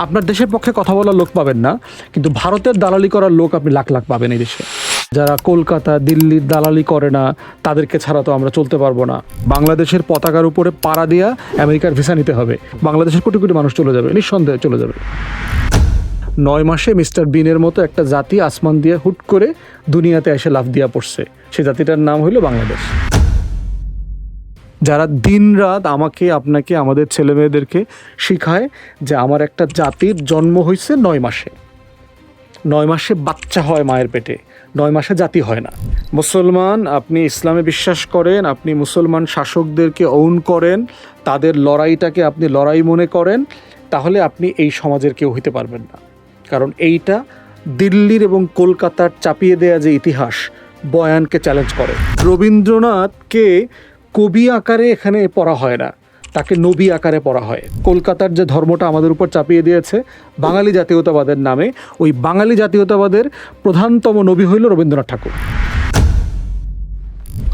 আপনার দেশের পক্ষে কথা বলার লোক পাবেন না, কিন্তু ভারতের দালালি করার লোক আপনি লাখ লাখ পাবেন এই দেশে। যারা কলকাতা দিল্লির দালালি করে না তাদেরকে ছাড়া তো আমরা চলতে পারবো না। বাংলাদেশের পতাকার উপরে পাড়া দিয়া আমেরিকার ভিসা নিতে হবে, বাংলাদেশের কোটি কোটি মানুষ চলে যাবে, নিঃসন্দেহে চলে যাবে। 9 মাসে মিস্টার বিনের মতো একটা জাতি আসমান দিয়ে হুট করে দুনিয়াতে এসে লাফ দিয়া পড়ছে, সেই জাতিটার নাম হইল বাংলাদেশ। যারা দিন রাত আমাকে আপনাকে আমাদের ছেলে মেয়েদেরকে শিখায় যে আমার একটা জাতির জন্ম হয়েছে 9 মাসে, 9 মাসে বাচ্চা হয় মায়ের পেটে, 9 মাসে জাতি হয় না। মুসলমান, আপনি ইসলামে বিশ্বাস করেন, আপনি মুসলমান শাসকদেরকে ওন করেন, তাদের লড়াইটাকে আপনি লড়াই মনে করেন, তাহলে আপনি এই সমাজের কেউ হইতে পারবেন না। কারণ এইটা দিল্লির এবং কলকাতার চাপিয়ে দেয়া যে ইতিহাস বয়ানকে চ্যালেঞ্জ করে। রবীন্দ্রনাথকে কবি আকারে এখানে পড়া হয় না, তাকে নবী আকারে পড়া হয়। কলকাতার যে ধর্মটা আমাদের উপর চাপিয়ে দিয়েছে বাঙালি জাতীয়তাবাদের নামে, ওই বাঙালি জাতীয়তাবাদের প্রধানতম নবী হইল রবীন্দ্রনাথ ঠাকুর।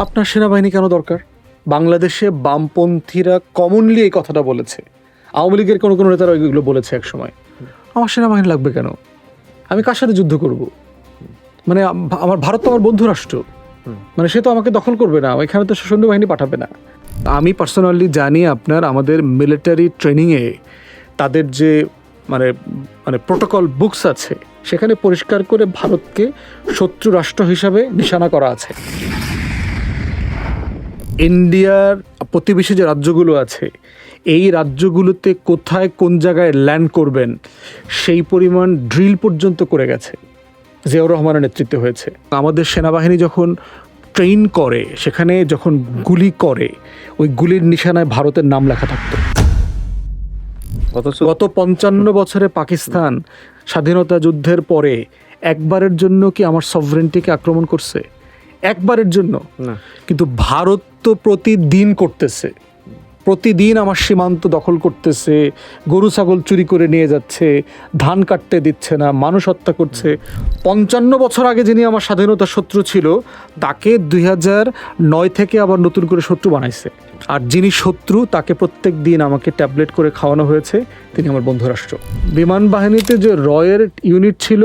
আপনার সেনাবাহিনী কেন দরকার? বাংলাদেশে বামপন্থীরা কমনলি এই কথাটা বলেছে, আওয়ামী লীগের কোনো কোনো নেতারা এগুলো বলেছে এক সময়। আমার সেনাবাহিনী লাগবে কেন? আমি কার সাথে যুদ্ধ করব? মানে আমার ভারত তো আমার বন্ধু রাষ্ট্র, মানে সে তো আমাকে দখল করবে না, এখানে তো সৈন্যবাহিনী পাঠাবে না। আমি পার্সোনালি জানি আপনার আমাদের মিলিটারি ট্রেনিংয়ে তাদের যে মানে মানে প্রোটোকল বুকস আছে, সেখানে পরিষ্কার করে ভারতকে শত্রু রাষ্ট্র হিসাবে নিশানা করা আছে। ইন্ডিয়ার প্রতিবেশী যে রাজ্যগুলো আছে, এই রাজ্যগুলোতে কোথায় কোন জায়গায় ল্যান্ড করবেন সেই পরিমাণ ড্রিল পর্যন্ত করে গেছে, জিয়াউর রহমানের নেতৃত্বে হয়েছে। আমাদের সেনাবাহিনী যখন ট্রেন করে, সেখানে যখন গুলি করে, ওই গুলির নিশানায় ভারতের নাম লেখা থাকতো। গত 55 বছরে পাকিস্তান স্বাধীনতা যুদ্ধের পরে একবারের জন্য কি আমার সভরেন্টিকে আক্রমণ করছে? একবারের জন্য না। কিন্তু ভারত তো প্রতিদিন করতেছে, প্রতিদিন আমার সীমান্ত দখল করতেছে, গরু ছাগল চুরি করে নিয়ে যাচ্ছে, ধান কাটতে দিচ্ছে না, মানুষ হত্যা করছে। 55 বছর আগে যিনি আমার স্বাধীনতার শত্রু ছিল, তাকে 2009 থেকে আবার নতুন করে শত্রু বানাইছে। আর যিনি শত্রু তাকে প্রত্যেক দিন আমাকে ট্যাবলেট করে খাওয়ানো হয়েছে, তিনি আমার বন্ধু রাষ্ট্র। বিমান বাহিনীতে যে রয়ের ইউনিট ছিল,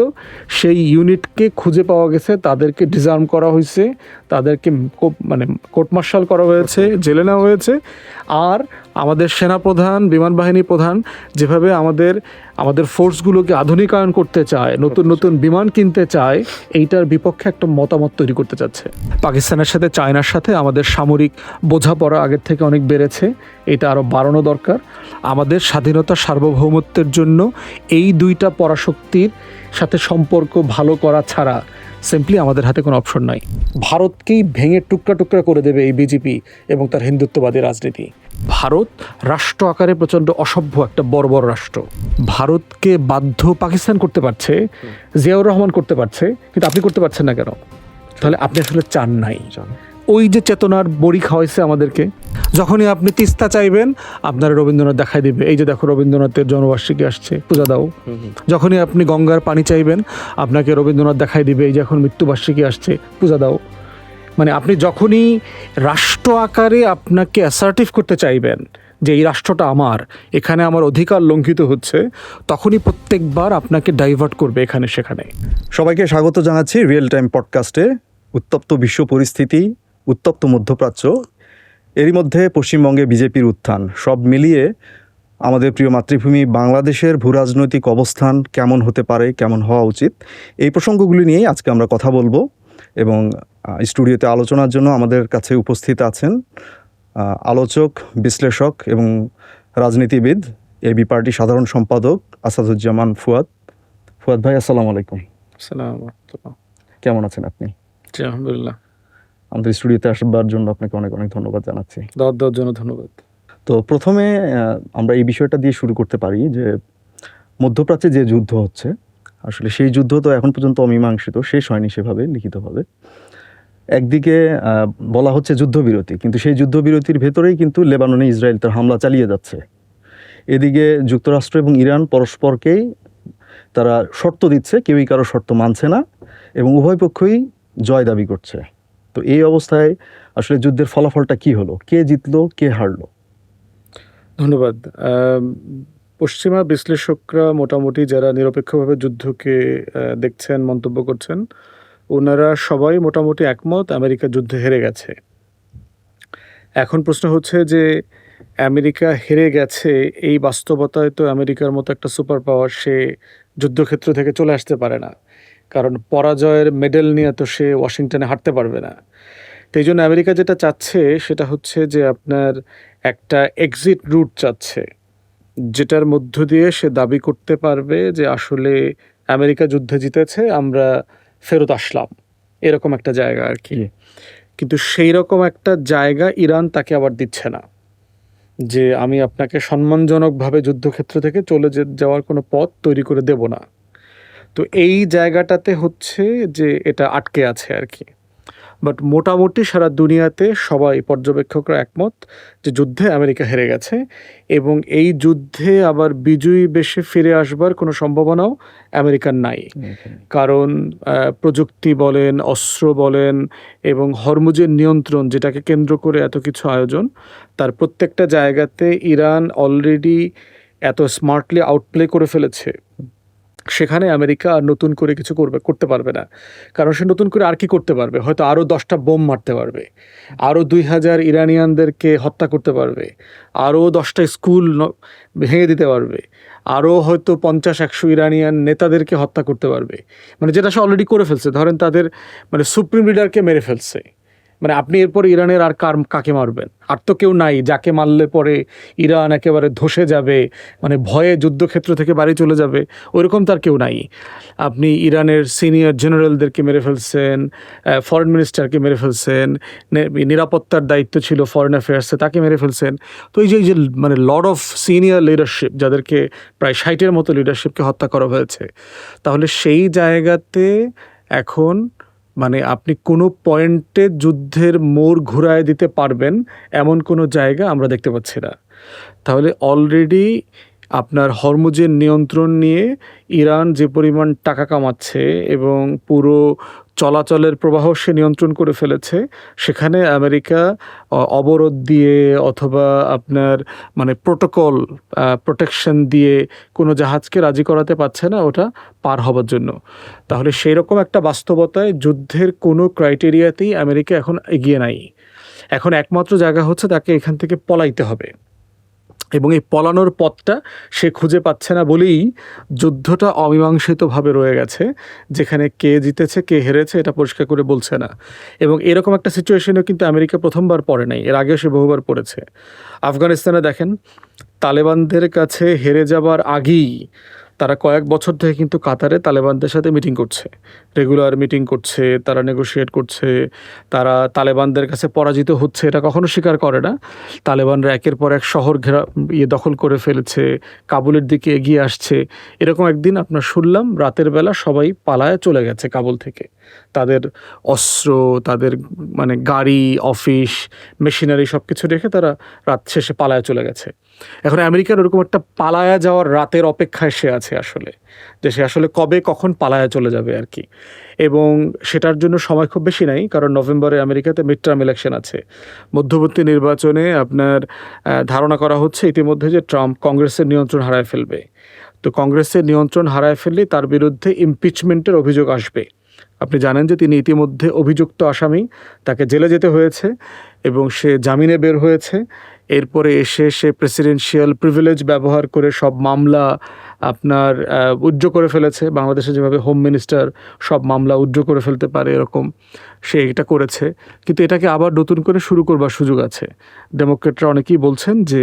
সেই ইউনিটকে খুঁজে পাওয়া গেছে, তাদেরকে ডিসআর্ম করা হয়েছে, তাদেরকে মানে কোর্ট মার্শাল করা হয়েছে, জেলে নেওয়া হয়েছে। আর আমাদের সেনাপ্রধান, বিমান বাহিনী প্রধান যেভাবে আমাদের ফোর্সগুলোকে আধুনিকায়ন করতে চায়, নতুন নতুন বিমান কিনতে চায়, এইটার বিপক্ষে একটা মতামত তৈরি করতে চাচ্ছে। পাকিস্তানের সাথে চায়নার সাথে আমাদের সামরিক বোঝাপড়া আগের থেকে অনেক বেড়েছে, এটা আরও বাড়ানো দরকার। আমাদের স্বাধীনতা সার্বভৌমত্বের জন্য এই দুইটা পরাশক্তির সাথে সম্পর্ক ভালো করা ছাড়া সিম্পলি আমাদের হাতে কোনো অপশন নাই। ভারতকেই ভেঙে টুকরা টুকরা করে দেবে এই বিজেপি এবং তার হিন্দুত্ববাদী রাজনীতি। ভারত রাষ্ট্র আকারে প্রচণ্ড অসভ্য একটা বড় বড় রাষ্ট্র। ভারতকে বাধ্য পাকিস্তান করতে পারছে, জিয়াউর রহমান করতে পারছে, কিন্তু আপনি করতে পারছেন না কেন? তাহলে আপনি আসলে চান নাই। ওই যে চেতনার বড়ি খাওয়াইছে আমাদেরকে। যখনই আপনি তিস্তা চাইবেন, আপনারা রবীন্দ্রনাথ দেখাই দিবে, এই যে দেখো রবীন্দ্রনাথের জন্মবার্ষিকী আসছে, পূজা দাও। যখনই আপনি গঙ্গার পানি চাইবেন, আপনাকে রবীন্দ্রনাথ দেখাই দিবে, এই যে এখন মৃত্যুবার্ষিকী আসছে, পূজা দাও। মানে আপনি যখনই রাষ্ট্র আকারে আপনাকে অ্যাসার্টিভ করতে চাইবেন যে এই রাষ্ট্রটা আমার, এখানে আমার অধিকার লঙ্ঘিত হচ্ছে, তখনই প্রত্যেকবার আপনাকে ডাইভার্ট করবে এখানে সেখানে। সবাইকে স্বাগত জানাচ্ছি রিয়েল টাইম পডকাস্টে। উত্তপ্ত বিশ্ব পরিস্থিতি, উত্তপ্ত মধ্যপ্রাচ্য, এরই মধ্যে পশ্চিমবঙ্গে বিজেপির উত্থান, সব মিলিয়ে আমাদের প্রিয় মাতৃভূমি বাংলাদেশের ভূরাজনৈতিক অবস্থান কেমন হতে পারে, কেমন হওয়া উচিত, এই প্রসঙ্গগুলি নিয়েই আজকে আমরা কথা বলবো। এবং স্টুডিওতে আলোচনার জন্য আমাদের কাছে উপস্থিত আছেন আলোচক, বিশ্লেষক এবং রাজনীতিবিদ, এবি পার্টি সাধারণ সম্পাদক আসাদুজ্জামান ফুয়াদ। ফুয়াদ ভাই, আসসালামু আলাইকুম। কেমন আছেন আপনি? আলহামদুলিল্লাহ। আমাদের স্টুডিওতে আসবার জন্য আপনাকে অনেক অনেক ধন্যবাদ জানাচ্ছি। দাওয়াত দেওয়ার জন্য ধন্যবাদ। তো প্রথমে আমরা এই বিষয়টা দিয়ে শুরু করতে পারি যে মধ্যপ্রাচ্যে যে যুদ্ধ হচ্ছে, আসলে সেই যুদ্ধ তো এখন পর্যন্ত অমীমাংসিত, শেষ হয়নি সেভাবে লিখিতভাবে। একদিকে বলা হচ্ছে যুদ্ধবিরতি, কিন্তু সেই যুদ্ধবিরতির ভেতরেই কিন্তু লেবাননে ইসরায়েল তার হামলা চালিয়ে যাচ্ছে। এদিকে যুক্তরাষ্ট্র এবং ইরান পরস্পরকেই তারা শর্ত দিচ্ছে, কেউই কারো শর্ত মানছে না এবং উভয় পক্ষই জয় দাবি করছে। তো এই অবস্থায় আসলে যুদ্ধের ফলাফলটা কি হলো? কে জিতলো, কে হারলো? ধন্যবাদ। পশ্চিমা বিশ্লেষকরা মোটামুটি যারা নিরপেক্ষভাবে যুদ্ধকে দেখছেন, মন্তব্য করছেন, ওনারা সবাই মোটামুটি একমত আমেরিকা যুদ্ধে হেরে গেছে। এখন প্রশ্ন হচ্ছে যে আমেরিকা হেরে গেছে এই বাস্তবতায় তো আমেরিকার মতো একটা সুপার পাওয়ার সে যুদ্ধক্ষেত্র থেকে চলে আসতে পারে না, কারণ পরাজয়ের মেডেল নিয়ে তো সে ওয়াশিংটনে হাঁটতে পারবে না। তো এই জন্য আমেরিকা যেটা চাচ্ছে সেটা হচ্ছে যে আপনার একটা এক্সিট রুট চাচ্ছে, যেটার মধ্য দিয়ে সে দাবি করতে পারবে যে আসলে আমেরিকা যুদ্ধে জিতেছে, আমরা ফেরত আসলাম, এরকম একটা জায়গা আর কি। কিন্তু সেই রকম একটা জায়গা ইরান তাকে আবার দিচ্ছে না, যে আমি আপনাকে সম্মানজনকভাবে যুদ্ধক্ষেত্র থেকে চলে যাওয়ার কোনো পথ তৈরি করে দেব না। তো এই জায়গাটাতে হচ্ছে যে এটা আটকে আছে আর কি। বাট মোটামুটি সারা দুনিয়াতে সবাই পর্যবেক্ষকরা একমত যে যুদ্ধে আমেরিকা হেরে গেছে, এবং এই যুদ্ধে আবার বিজয়ী বেশে ফিরে আসবার কোনো সম্ভাবনাও আমেরিকার নাই। কারণ প্রযুক্তি বলেন, অস্ত্র বলেন, এবং হরমুজের নিয়ন্ত্রণ, যেটাকে কেন্দ্র করে এত কিছু আয়োজন, তার প্রত্যেকটা জায়গাতে ইরান অলরেডি এত স্মার্টলি আউটপ্লে করে ফেলেছে, সেখানে আমেরিকা আর নতুন করে কিছু করতে পারবে না। কারণ সে নতুন করে আর কি করতে পারবে? হয়তো আরও 10টা বোম মারতে পারবে, আরও 2000 ইরানিয়ানদেরকে হত্যা করতে পারবে, আরও 10টা স্কুল ভেঙে দিতে পারবে, আরও হয়তো 50-100 ইরানিয়ান নেতাদেরকে হত্যা করতে পারবে, মানে যেটা সে অলরেডি করে ফেলছে। ধরেন তাদের মানে সুপ্রিম লিডারকে মেরে ফেলছে, মানে আপনি এরপর ইরানের আর কাকে মারবেন? আর তো কেউ নাই যাকে মারলে পরে ইরান একেবারে ধসে যাবে, মানে ভয়ে যুদ্ধক্ষেত্র থেকে বাড়ি চলে যাবে, ওইরকম তার কেউ নাই। আপনি ইরানের সিনিয়র জেনারেলদেরকে মেরে ফেলছেন, ফরেন মিনিস্টারকে মেরে ফেলছেন, নিরাপত্তার দায়িত্ব ছিল ফরেন অ্যাফেয়ার্সে তাকে মেরে ফেলছেন। তো এই যে মানে লর্ড অফ সিনিয়র লিডারশিপ, যাদেরকে প্রায় 60-এর মতো লিডারশিপকে হত্যা করা হয়েছে, তাহলে সেই জায়গাতে এখন মানে আপনি কোনো পয়েন্টে যুদ্ধের মোড় ঘুরায় দিতে পারবেন এমন কোনো জায়গা আমরা দেখতে পাচ্ছি না। তাহলে অলরেডি আপনার হরমুজের নিয়ন্ত্রণ নিয়ে ইরান যে পরিমাণ টাকা কামাচ্ছে এবং পুরো চলাচলের প্রবাহ সে নিয়ন্ত্রণ করে ফেলেছে, সেখানে আমেরিকা অবরোধ দিয়ে অথবা আপনার মানে প্রোটেকশন দিয়ে কোনো জাহাজকে রাজি করাতে পারছে না ওটা পার হবার জন্য। তাহলে সেই রকম একটা বাস্তবতায় যুদ্ধের কোনো ক্রাইটেরিয়াতেই আমেরিকা এখন এগিয়ে নাই। এখন একমাত্র জায়গা হচ্ছে তাকে এখান থেকে পলাইতে হবে, এবং এই পলানোর পথটা সে খুঁজে পাচ্ছে না বলেই যুদ্ধটা অমীমাংসিতভাবে রয়ে গেছে, যেখানে কে জিতেছে কে হেরেছে এটা পরিষ্কার করে বলছে না। এবং এরকম একটা সিচুয়েশনেও কিন্তু আমেরিকা প্রথমবার পড়ে নাই, এর আগেও সে বহুবার পড়েছে। আফগানিস্তানে দেখেন, তালেবানদের কাছে হেরে যাবার আগেই তারা কয়েক বছর থেকে কিন্তু কাতারে তালেবানদের সাথে মিটিং করছে, রেগুলার মিটিং করছে, তারা নেগোশিয়েট করছে, তারা তালেবানদের কাছে পরাজিত হচ্ছে এটা কখনো স্বীকার করে না। তালেবানরা একের পর এক শহর দখল করে ফেলেছে, কাবুলের দিকে এগিয়ে আসছে। এরকম একদিন আপনার শুনলাম রাতের বেলা সবাই পালায় চলে গেছে কাবুল থেকে, তাদের অস্ত্র, তাদের মানে গাড়ি, অফিস, মেশিনারি সব কিছু রেখে তারা রাত শেষে পালায় চলে গেছে। এখন আমেরিকার ওরকম একটা পালায়া যাওয়ার রাতের অপেক্ষায় সে আছে আসলে, যে সে আসলে কবে কখন পালায়া চলে যাবে আর কি। এবং সেটার জন্য সময় খুব বেশি নাই, কারণ নভেম্বরে আমেরিকাতে মিড টার্ম ইলেকশন আছে। মধ্যবর্তী নির্বাচনে আপনার ধারণা করা হচ্ছে ইতিমধ্যে যে ট্রাম্প কংগ্রেসের নিয়ন্ত্রণ হারায় ফেলবে। তো কংগ্রেসের নিয়ন্ত্রণ হারায় ফেললে তার বিরুদ্ধে ইমপিচমেন্টের অভিযোগ আসবে। আপনি জানেন যে তিনি ইতিমধ্যে অভিযুক্ত আসামি, তাকে জেলে যেতে হয়েছে এবং সে জামিনে বের হয়েছে। এরপরে এসে সে প্রেসিডেন্সিয়াল প্রিভিলেজ ব্যবহার করে সব মামলা আপনার উজ্জ্ব করে ফেলেছে। বাংলাদেশে যেভাবে হোম মিনিস্টার সব মামলা উজ্জ্ব করে ফেলতে পারে এরকম সে এটা করেছে, কিন্তু এটাকে আবার নতুন করে শুরু করবার সুযোগ আছে। ডেমোক্রেটরা অনেকেই বলছেন যে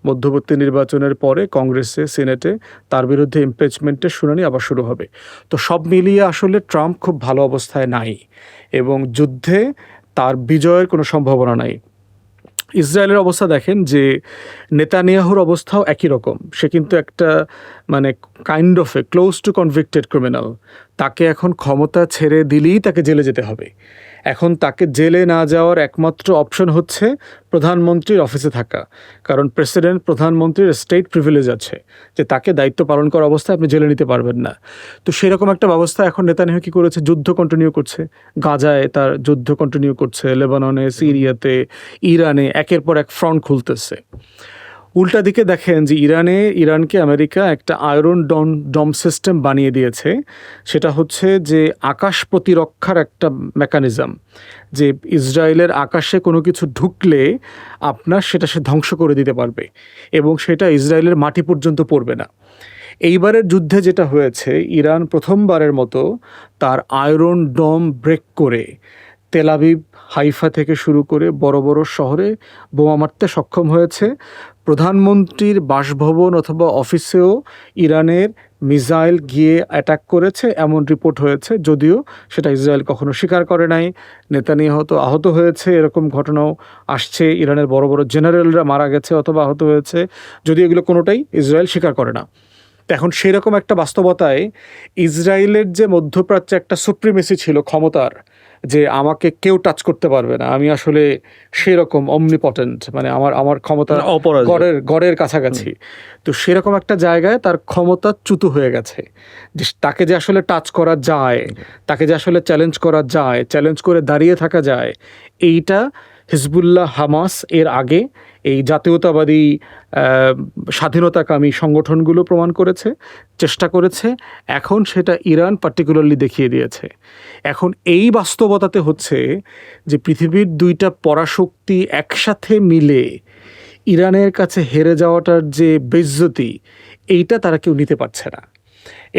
মধ্যবর্তী নির্বাচনের পরে কংগ্রেসে, সিনেটে তার বিরুদ্ধে ইমপিচমেন্টের শুনানি আবার শুরু হবে। তো সব মিলিয়ে আসলে ট্রাম্প খুব ভালো অবস্থায় নাই এবং যুদ্ধে তার বিজয়ের কোনো সম্ভাবনা নাই। ইসরায়েলের অবস্থা দেখেন যে নেতানিয়াহুর অবস্থাও একই রকম। সে কিন্তু একটা মানে kind of a close two convicted criminal. তাকে এখন ক্ষমতা ছেড়ে দিলেই তাকে জেলে যেতে হবে। এখন তাকে জেলে না যাওয়ার একমাত্র অপশন হচ্ছে প্রধানমন্ত্রীর অফিসে থাকা, কারণ প্রধানমন্ত্রীর স্টেট প্রিভিলেজ আছে যে তাকে দায়িত্ব পালন করা অবস্থায় আপনি জেলে নিতে পারবেন না। তো সেরকম একটা ব্যবস্থা এখন নেতানিয়াহু কী করেছে, যুদ্ধ কন্টিনিউ করছে। গাজায় তার যুদ্ধ কন্টিনিউ করছে, লেবাননে, সিরিয়াতে, ইরানে একের পর এক ফ্রন্ট খুলতেছে। উল্টা দিকে দেখেন যে ইরানকে আমেরিকা একটা আয়রন ডম সিস্টেম বানিয়ে দিয়েছে। সেটা হচ্ছে যে আকাশ প্রতিরক্ষার একটা মেকানিজম, যে ইসরায়েলের আকাশে কোনো কিছু ঢুকলে আপনার সেটা সে ধ্বংস করে দিতে পারবে এবং সেটা ইসরায়েলের মাটি পর্যন্ত পড়বে না। এইবারের যুদ্ধে যেটা হয়েছে, ইরান প্রথমবারের মতো তার আয়রন ডম ব্রেক করে তেল আবিব, হাইফা থেকে শুরু করে বড় বড় শহরে বোমা মারতে সক্ষম হয়েছে। প্রধানমন্ত্রীর বাসভবন অথবা অফিসেও ইরানের মিসাইল গিয়ে অ্যাটাক করেছে এমন রিপোর্ট হয়েছে, যদিও সেটা ইসরায়েল কখনো স্বীকার করে নাই। নেতানিয়াহু আহত হয়েছে এরকম ঘটনাও আসছে, ইরানের বড় বড় জেনারেলরা মারা গেছে অথবা আহত হয়েছে, যদিও এগুলো কোনোটাই ইসরায়েল স্বীকার করে না। তো এখন সেরকম একটা বাস্তবতায় ইসরায়েলের যে মধ্যপ্রাচ্যে একটা সুপ্রিমেসি ছিল ক্ষমতার, যে আমাকে কেউ টাচ করতে পারবে না, আমি আসলে সেরকম অমনিপটেন্ট, মানে আমার ক্ষমতা গড়ের কাছাকাছি, তো সেরকম একটা জায়গায় তার ক্ষমতা চ্যুত হয়ে গেছে। যে তাকে যে আসলে টাচ করা যায়, তাকে যে আসলে চ্যালেঞ্জ করা যায়, চ্যালেঞ্জ করে দাঁড়িয়ে থাকা যায়, এইটা হিজবুল্লাহ, হামাস এর আগে এই জাতীয়তাবাদী স্বাধীনতাকামী সংগঠনগুলো প্রমাণ করেছে, চেষ্টা করেছে। এখন সেটা ইরান পার্টিকুলারলি দেখিয়ে দিয়েছে। এখন এই বাস্তবতাতে হচ্ছে যে পৃথিবীর দুইটা পরাশক্তি একসাথে মিলে ইরানের কাছে হেরে যাওয়াটার যে বেইজ্জতি, এইটা তারা কেউ নিতে পারছে না।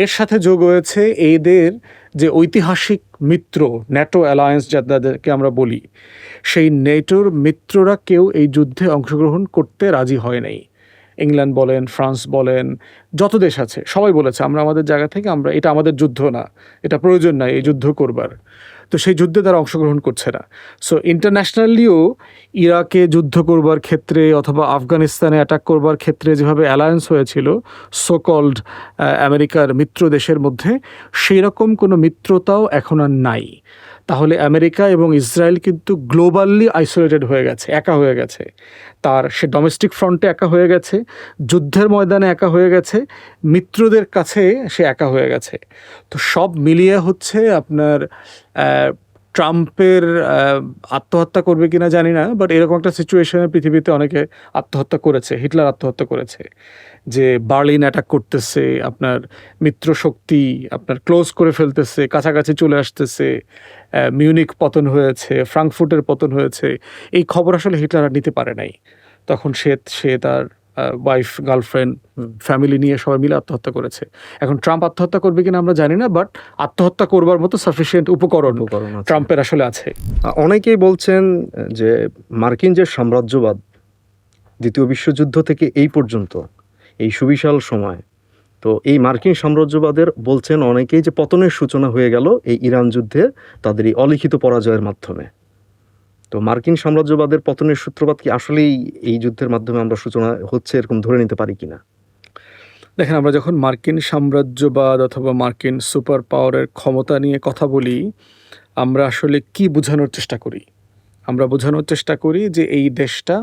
এর সাথে যোগ হয়েছে এদের যে ঐতিহাসিক মিত্র ন্যাটো অ্যালায়েন্স যাদেরকে আমরা বলি, সেই নেটোর মিত্ররা কেউ এই যুদ্ধে অংশগ্রহণ করতে রাজি হয় নাই। ইংল্যান্ড বলেন, ফ্রান্স বলেন, যত দেশ আছে সবাই বলেছে আমরা আমাদের জায়গা থেকে এটা আমাদের যুদ্ধ না, এটা প্রয়োজন নাই এই যুদ্ধ করবার। তো সেই যুদ্ধে তারা অংশগ্রহণ করছে না। সো ইন্টারন্যাশনালিও ইরাকে যুদ্ধ করবার ক্ষেত্রে অথবা আফগানিস্তানে অ্যাটাক করবার ক্ষেত্রে যেভাবে অ্যালায়েন্স হয়েছিল সো কল্ড আমেরিকার মিত্র দেশের মধ্যে, সেই রকম কোনো মিত্রতাও এখন আর নাই। তাহলে আমেরিকা এবং ইসরায়েল কিন্তু গ্লোবালি আইসোলেটেড হয়ে গেছে, একা হয়ে গেছে। সে ডোমেস্টিক ফ্রন্টে একা হয়ে গেছে, যুদ্ধের ময়দানে একা হয়ে গেছে, মিত্রদের কাছে সে একা হয়ে গেছে। তো সব মিলিয়ে হচ্ছে আপনার ট্রাম্পের আত্মহত্যা করবে কিনা জানি না, বাট এরকম একটা সিচুয়েশনে পৃথিবীতে অনেকে আত্মহত্যা করেছে। হিটলার আত্মহত্যা করেছে, যে বার্লিন অ্যাটাক করতেছে, আপনার মিত্র শক্তি আপনার ক্লোজ করে ফেলতেছে, কাছাকাছি চলে আসতেছে, মিউনিক পতন হয়েছে, ফ্রাঙ্কফুর্টের পতন হয়েছে। এই খবর আসলে হিটলার আর নিতে পারে নাই। তখন সে তার ওয়াইফ, গার্লফ্রেন্ড, ফ্যামিলি নিয়ে সবাই মিলে আত্মহত্যা করেছে। এখন ট্রাম্প আত্মহত্যা করবে কিনা আমরা জানি না, বাট আত্মহত্যা করবার মতো সাফিসিয়েন্ট উপকরণ ট্রাম্পের আসলে আছে। অনেকেই বলছেন যে মার্কিন যে সাম্রাজ্যবাদ দ্বিতীয় বিশ্বযুদ্ধ থেকে এই পর্যন্ত এই সুবিশাল সময়, তো এই মার্কিন সাম্রাজ্যবাদের বলছেন অনেকেই যে পতনের সূচনা হয়ে গেল এই ইরান যুদ্ধে তাদের এই অলিখিত পরাজয়ের মাধ্যমে। তো মার্কিন সাম্রাজ্যবাদের পতনের সূত্রপাত কি আসলেই এই যুদ্ধের মাধ্যমে আমরা সূচনা হচ্ছে এরকম ধরে নিতে পারি কিনা? দেখেন, আমরা যখন মার্কিন সাম্রাজ্যবাদ অথবা মার্কিন সুপার পাওয়ারের ক্ষমতা নিয়ে কথা বলি, আমরা আসলে কি বোঝানোর চেষ্টা করি? আমরা বোঝানোর চেষ্টা করি যে এই দেশটা